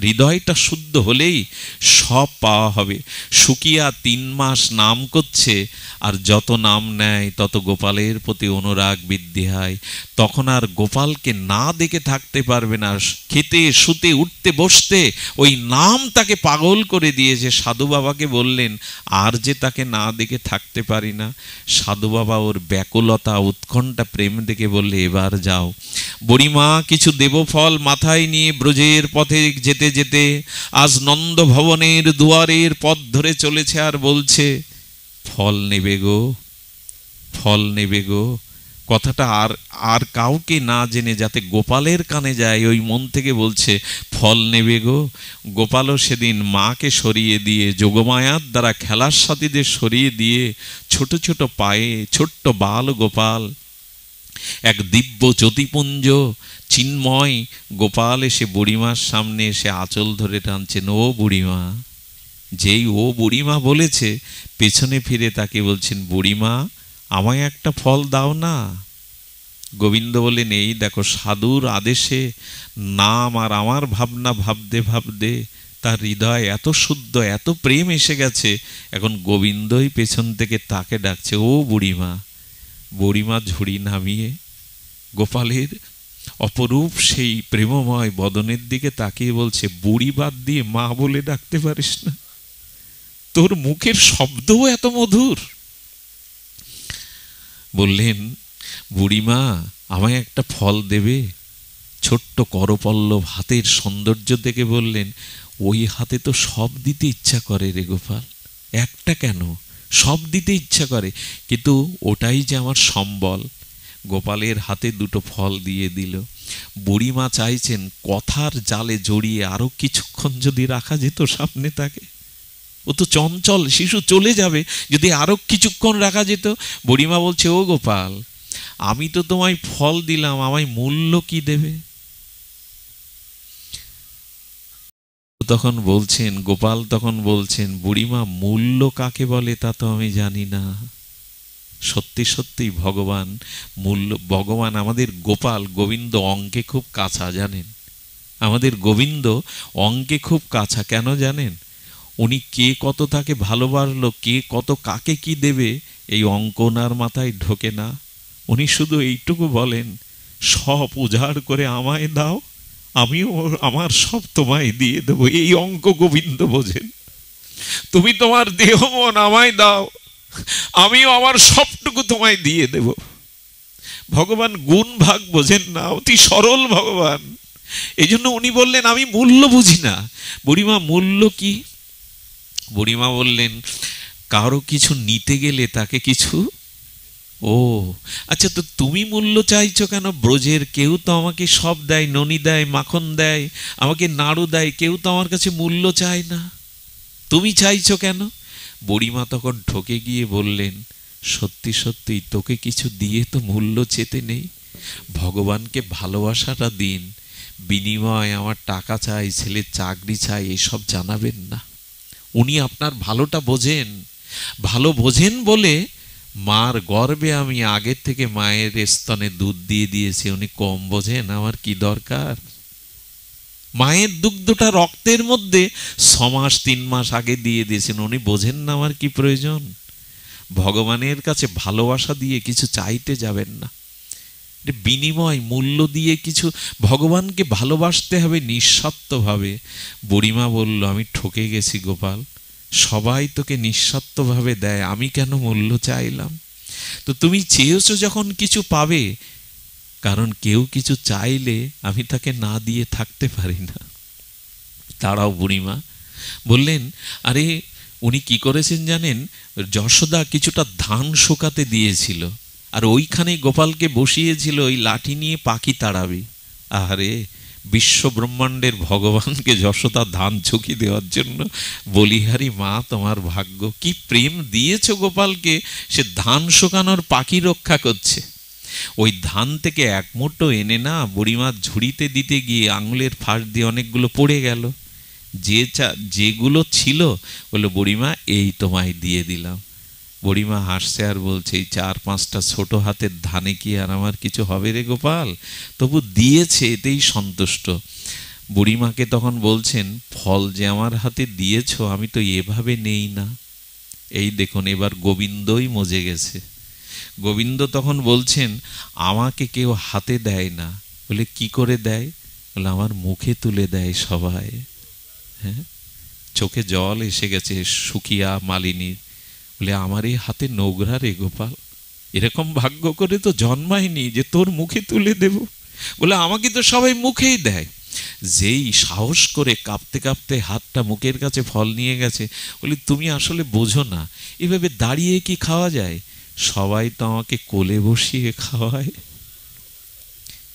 হৃদয়টা শুদ্ধ হলেই সব পাওয়া হবে। শুকিয়া 3 মাস নাম করছে, আর যত নাম নেয় তত গোপালের প্রতি অনুরাগ বৃদ্ধি হয়। তখন আর গোপালকে না দেখে থাকতে পারবে না। খেতে শুতে উঠতে বসতে ওই নাম তাকে পাগল করে দিয়েছে। সাধু বাবাকে বললেন, আর যে তাকে না দেখে থাকতে পারি না। সাধু বাবা ওর ব্যাকুলতা উৎকণ্ঠা প্রেম দেখে বললে, এবার যাও বুড়িমা, কিছু দেবফল মাথায় নিয়ে ব্রজের পথে যেতে যেতে আজ নন্দ ভবনের দুয়ারের পথ ধরে চলেছে, আর বলছে ফল নেবে গো, ফল নেবে গো। কথাটা আর কাউকে না জেনে যাতে গোপালের কানে যায়, ওই মন থেকে বলছে ফল নেবে গো। গোপালও সেদিন মাকে সরিয়ে দিয়ে, যোগমায়ার দ্বারা খেলার সাথীদের সরিয়ে দিয়ে, ছোট ছোট পায়ে ছোট্ট বাল গোপাল, এক দিব্য জ্যোতিপুঞ্জ চিন্ময় গোপাল এসে বুড়িমার সামনে এসে আঁচল ধরে টানছেন, ও বুড়িমা। যেই ও বুড়িমা বলেছে, পেছনে ফিরে তাকে বলছেন, বুড়িমা আমায় একটা ফল দাও না। গোবিন্দ বলেন, এই দেখো সাধুর আদেশে নাম আর আমার ভাবনা ভাবতে ভাবতে তার হৃদয় এত শুদ্ধ, এত প্রেম এসে গেছে, এখন গোবিন্দই পেছন থেকে তাকে ডাকছে, ও বুড়িমা। বুড়িমা ঝুড়ি নামিয়ে গোপালের অপরূপ সেই প্রেমময় বদনের দিকে তাকিয়ে বলছে, বুড়ি বাদ দিয়ে মা বলে ডাকতে পারিস না? তোর মুখের শব্দও এত মধুর। বললেন, বুড়িমা আমায় একটা ফল দেবে? ছোট্ট করপল্লব হাতের সৌন্দর্য দেখে বললেন, ওই হাতে তো সব দিতে ইচ্ছা করে রে গোপাল, একটা কেন, সব দিতে ইচ্ছা করে, কিন্তু ওটাই যে আমার সম্বল। গোপালের হাতে 2টো ফল দিয়ে দিল। বুড়িমা চাইছেন কথার জালে জড়িয়ে আরো কিছুক্ষণ যদি রাখা যেত সামনে তাকে। ও তো চঞ্চল শিশু, চলে যাবে, যদি আরো কিছুক্ষণ রাখা যেত। বুড়িমা বলছে, ও গোপাল, আমি তো তোমায় ফল দিলাম, আমায় মূল্য কি দেবে? তখন বলছেন, গোপাল তখন বলছেন, বুড়িমা মূল্য কাকে বলে তা তো আমি জানি না। সত্যি সত্যি ভগবান মূল্য, ভগবান আমাদের গোপাল গোবিন্দ অঙ্কে খুব কাঁচা, জানেন? আমাদের গোবিন্দ অঙ্কে খুব কাঁচা। কেন জানেন? উনি কে কত তাকে ভালোবাসলো, কে কত কাকে কি দেবে, এই অঙ্ক ওনার মাথায় ঢোকে না। উনি শুধু এইটুকু বলেন, সব উজাড় করে আমায় দাও, আমিও আমার সব তোমায় দিয়ে দেবো। এই অঙ্ক গোবিন্দ বোঝেন। তুমি তোমার দেহ মন আমায় দাও, আমিও আমার সবটুকু তোমায় দিয়ে দেব। ভগবান গুণ ভাগ বোঝেন না, অতি সরল ভগবান। এই জন্য উনি বললেন, আমি মূল্য বুঝি না। বুড়িমা মূল্য কি? বুড়িমা বললেন, কারো কিছু নিতে গেলে তাকে কিছু, ও আচ্ছা, তো তুমি মূল্য চাইছো কেন? ব্রজের কেউ তো আমাকে সব দেয়, ননি দেয়, মাখন দেয়, আমাকে নাড়ু দেয়, কেউ তো আমার কাছে মূল্য চায় না, তুমি চাইছো কেন? বুড়িমা তখন ঠকে গিয়ে বললেন, সত্যি সত্যি তোকে কিছু দিয়ে তো মূল্য চেতে নেই, ভগবানকে ভালোবাসাটা দিন, বিনিময় আমার টাকা চাই, ছেলের চাকরি চাই, এসব জানাবেন না। উনি আপনার ভালোটা বোঝেন, ভালো বোঝেন বলে মার গর্বে আমি আগের থেকে মায়ের স্তনে দুধ দিয়ে দিয়েছি। উনি কম বোঝেন? আমার কি দরকার? মায়ের দুগ্ধটা রক্তের মধ্যে 6 মাস 3 মাস আগে দিয়ে দিয়েছেন, উনি বোঝেন না আমার কি প্রয়োজন? ভগবানের কাছে ভালোবাসা দিয়ে কিছু চাইতে যাবেন না, বিনিময় মূল্য দিয়ে কিছু, ভগবানকে ভালোবাসতে হবে নিঃস্বার্থভাবে। বুড়িমা বলল, আমি ঠকে গেছি গোপাল, সবাই তোকে নিঃস্বার্থভাবে দেয়, আমি কেন মূল্য চাইলাম? তো তুমি চেয়েছো যখন কিছু পাবে, কারণ কেউ কিছু চাইলে আমি তাকে না দিয়ে থাকতে পারি না। তারাও বুড়িমা বললেন, আরে উনি কি করেছেন জানেন? যশোদা কিছুটা ধান শুকাতে দিয়েছিল, আর ওইখানে গোপালকে বসিয়েছিল ওই লাঠি নিয়ে পাখি তাড়াবি। আরে বিশ্ব ব্রহ্মাণ্ডের ভগবানকে যশোদা ধান ঝুঁকি দেওয়ার জন্য, বলিহারি মা তোমার ভাগ্য, কি প্রেম দিয়েছো গোপালকে, সে ধান শুকানোর পাখি রক্ষা করছে। ওই ধান থেকে এক মুঠো এনে না বুড়িমার ঝুড়িতে দিতে গিয়ে আঙুলের ফাঁস দিয়ে অনেকগুলো পড়ে গেল। যেগুলো ছিল বললো, বুড়িমা এই তোমায় দিয়ে দিলাম। বুড়িমা হাসছে আর বলছে, এই 4-5টা ছোট হাতের ধানে কি আর আমার কিছু হবে রে গোপাল, তবু দিয়েছে এতেই সন্তুষ্ট। বুড়িমাকে তখন বলছেন, ফল যে আমার হাতে দিয়েছ আমি তো এভাবে নেই না। এই দেখুন এবার গোবিন্দই মজে গেছে। গোবিন্দ তখন বলছেন, আমাকে কেউ হাতে দেয় না। বলে কি করে দেয়? বলে আমার মুখে তুলে দেয় সবাই। হ্যাঁ, চোখে জল এসে গেছে সুখিয়া মালিনীর। বলে আমার এই হাতে নোংরা রে গোপাল, এরকম ভাগ্য করে তো জন্মায়নি যে তোর মুখে তুলে দেব। বলে আমাকে তো সবাই মুখেই দেয়। যেই সাহস করে কাঁপতে কাঁপতে হাতটা মুখের কাছে ফল নিয়ে গেছে, বলি তুমি আসলে বোঝো না, এভাবে দাঁড়িয়ে কি খাওয়া যায়? সবাই তো আমাকে কোলে বসিয়ে খাওয়ায়,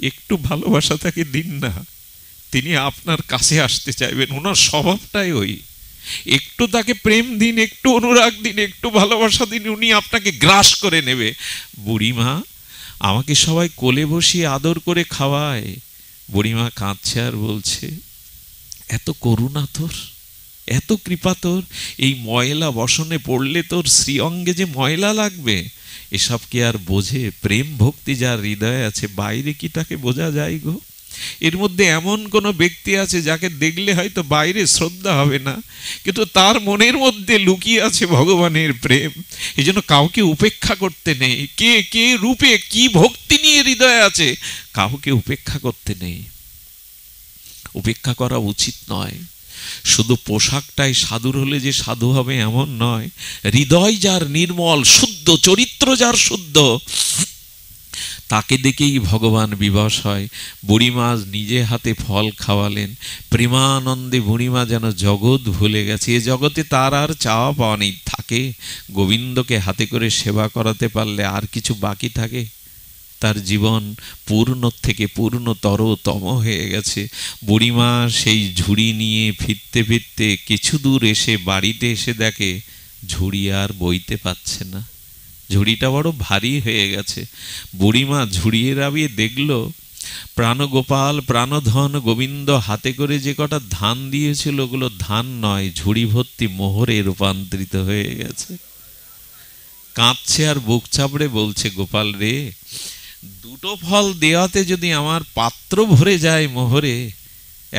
একটু ভালোবাসা তাকে দিন না, তিনি আপনার কাছে আসতে চাইবেন, ওনার স্বভাবটাই ওই। একটু তাকে প্রেম দিন, একটু অনুরাগ দিন, একটু ভালোবাসা দিন, উনি আপনাকে গ্রাস করে নেবে। বুড়িমা, আমাকে সবাই কোলে বসিয়ে আদর করে খাওয়ায়। বুড়িমা কাঁদছে আর বলছে, এত করুণা তোর, এত কৃপা তোর, এই ময়লা বসনে পড়লে তোর শ্রীঅঙ্গে যে ময়লা লাগবে, এসব কি আর বোঝে? প্রেম ভক্তি যার হৃদয়ে আছে, বাইরে কি তাকে বোঝা যায় গো? এর মধ্যে এমন কোন ব্যক্তি আছে যাকে দেখলে হয়তো বাইরে শ্রদ্ধা হবে না, কিন্তু তার মনের মধ্যে লুকিয়ে আছে ভগবানের প্রেম। এই জন্য কাউকে উপেক্ষা করতে নেই। কে কে রূপে কি ভক্তি নিয়ে হৃদয়ে আছে, কাউকে উপেক্ষা করতে নেই, উপেক্ষা করা উচিত নয়। শুধু পোশাকটাই সাধুর হলে যে সাধু হবে এমন নয়। হৃদয় যার নির্মল, শুদ্ধ চরিত্র যার শুদ্ধ, তাকে দেখেই ভগবান বিবশ হয়। বুড়িমা নিজে হাতে ফল খাওয়ালেন। প্রেমানন্দে বুড়িমা যেন জগৎ ভুলে গেছে, এ জগতে তার আর চাওয়া পাওয়া নেই। থাকে গোবিন্দকে হাতে করে সেবা করাতে পারলে আর কিছু বাকি থাকে? তার জীবন পূর্ণ থেকে পূর্ণতরতম হয়ে গেছে। বুড়িমা সেই ঝুড়ি নিয়ে ফিরতে ফিরতে কিছু দূর এসে বাড়িতে এসে দেখে ঝুড়ি আর বইতে পারছে না, ঝুড়িটা বড় ভারী হয়ে গেছে। বুড়িমা ঝুড়িয়ে রাবিয়ে দেখল প্রাণগোপাল প্রাণধন গোবিন্দ হাতে করে যে কটা ধান দিয়েছিল ওগুলো ধান নয়, ঝুড়ি ভর্তি মোহরে রূপান্তরিত হয়ে গেছে। কাঁদছে আর বুক চাপড়ে বলছে, গোপাল রে, দুটো ফল দেওয়াতে যদি আমার পাত্র ভরে যায় মোহরে,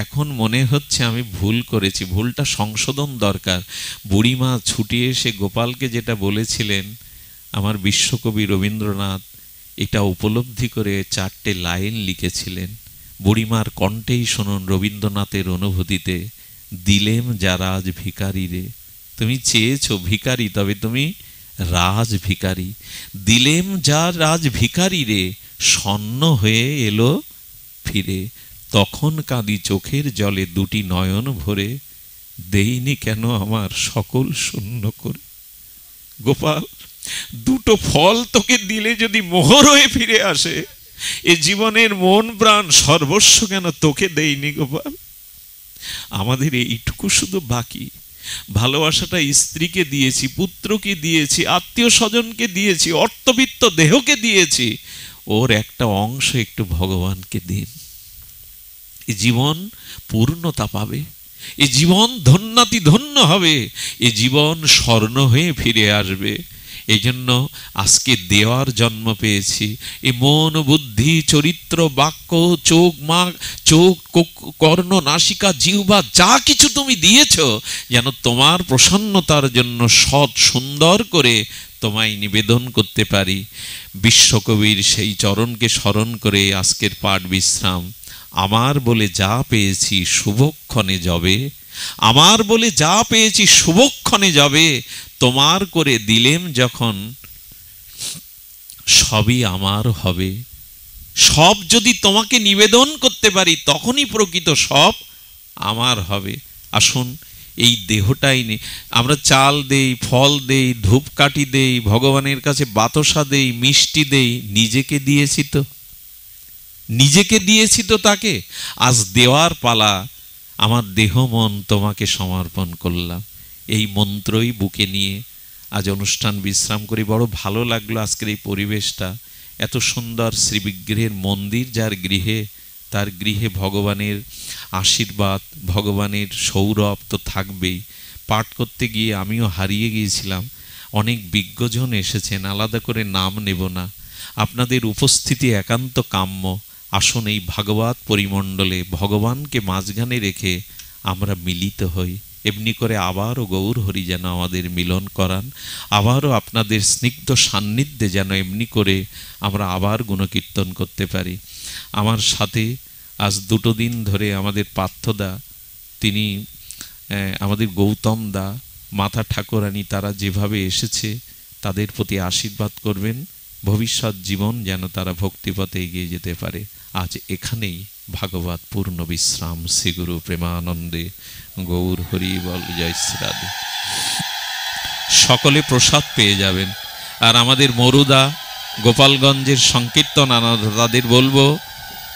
এখন মনে হচ্ছে আমি ভুল করেছি, ভুলটা সংশোধন দরকার। বুড়িমা ছুটে এসে গোপালকে যেটা বলেছিলেন, আমার বিশ্বকবি রবীন্দ্রনাথ এটা উপলব্ধি করে 4টে লাইন লিখেছিলেন। বুড়িমার কণ্ঠেই শুনুন রবীন্দ্রনাথের অনুভূতিতে, দিলেম যা রাজ ভিখারি রে। তুমি চেয়েছো ভিখারি, তবে তুমি রাজ ভিখারি। দিলেম যা রাজ ভিখারি রে, স্বর্ণ হয়ে এলো ফিরে। তখন কাঁদি চোখের জলে দুটি নয়ন ভরে, দেইনি কেন আমার সকল শূন্য করে। গোপাল, দুটো ফল তোকে দিলে যদি মোহর হয়ে ফিরে আসে, এ জীবনের মন প্রাণ সর্বস্ব কেন তোকে দেইনি গোপাল? আমাদের এইটুকু শুধু বাকি। ভালোবাসাটা স্ত্রীকে দিয়েছি, পুত্রকে দিয়েছি, আত্মীয় স্বজনকে দিয়েছি, অর্থবিত্ত দেহকে দিয়েছি, ওর একটা অংশ একটু ভগবানকে দিন। এ জীবন পূর্ণতা পাবে, এ জীবন ধন্যাতি ধন্য হবে, এ জীবন স্বর্ণ হয়ে ফিরে আসবে। এই জন্য আজকে দেওয়ার জন্ম পেয়েছি। এ মন, বুদ্ধি, চরিত্র, বাক্য, চোখ, কর্ণ, নাসিকা, জিহ্বা যা কিছু তুমি দিয়েছ, যেন তোমার প্রসন্নতার জন্য সৎ সুন্দর করে তোমায় নিবেদন করতে পারি। বিশ্বকবির সেই চরণকে স্মরণ করে আজকের পাঠ বিশ্রাম। আমার বলে যা পেয়েছি শুভক্ষণে যাবে, আমার বলে যা পেয়েছি শুভক্ষণে যাবে, তোমার করে দিলেম যখন সবই আমার হবে। সব যদি তোমাকে নিবেদন করতে পারি, তখনই প্রকৃত সব আমার হবে। আসুন, এই দেহটাই নেই, আমরা চাল দেই, ফল দেই, ধূপকাঠি দেই, ভগবানের কাছে বাতাসা দেই, মিষ্টি দেই, নিজেকে দিয়েছি তো, নিজেকে দিয়েছি তো তাকে। আজ দেওয়ার পালা, আমার দেহ মন তোমাকে সমর্পণ করলাম। এই মন্ত্রই বুকে নিয়ে আজ অনুষ্ঠান বিশ্রাম করি। বড় ভালো লাগলো আজকের এই পরিবেশটা, এত সুন্দর শ্রীবিগ্রহের মন্দির যার গৃহে, তার গৃহে ভগবানের আশীর্বাদ, ভগবানের সৌরভ তো থাকবেই। পাঠ করতে গিয়ে আমিও হারিয়ে গিয়েছিলাম। অনেক বিজ্ঞজন এসেছেন, আলাদা করে নাম নেব না, আপনাদের উপস্থিতি একান্ত কাম্য। আসুন, এই ভাগবত পরিমণ্ডলে ভগবানকে মাঝখানে রেখে আমরা মিলিত হই। এমনি করে আবারও গৌর হরি যেন আমাদের মিলন করান, আবারও আপনাদের স্নিগ্ধ সান্নিধ্যে যেন এমনি করে আমরা আবার গুণকীর্তন করতে পারি। আমার সাথে আজ দুটো দিন ধরে আমাদের পার্থদা, তিনি আমাদের গৌতম দা, মাতা ঠাকুরানী, তারা যেভাবে এসেছে তাদের প্রতি আশীর্বাদ করবেন, ভবিষ্যৎ জীবন যেন তারা ভক্তিপথে এগিয়ে যেতে পারে। আজ এখানেই ভাগবত পূর্ণ বিশ্রাম। শ্রীগুরু প্রেমানন্দে গৌর হরি বল, জয় শ্রী রাধে। সকলে প্রসাদ পেয়ে যাবেন। আর আমাদের মরুদা, গোপালগঞ্জের সংকীর্তন আনাদা, তাদের বলবো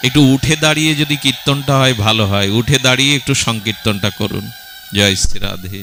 একটু উঠে দাঁড়িয়ে যদি কীর্তনটা হয় ভালো হয়, উঠে দাঁড়িয়ে একটু সংকীর্তনটা করুন। জয় শ্রী রাধে।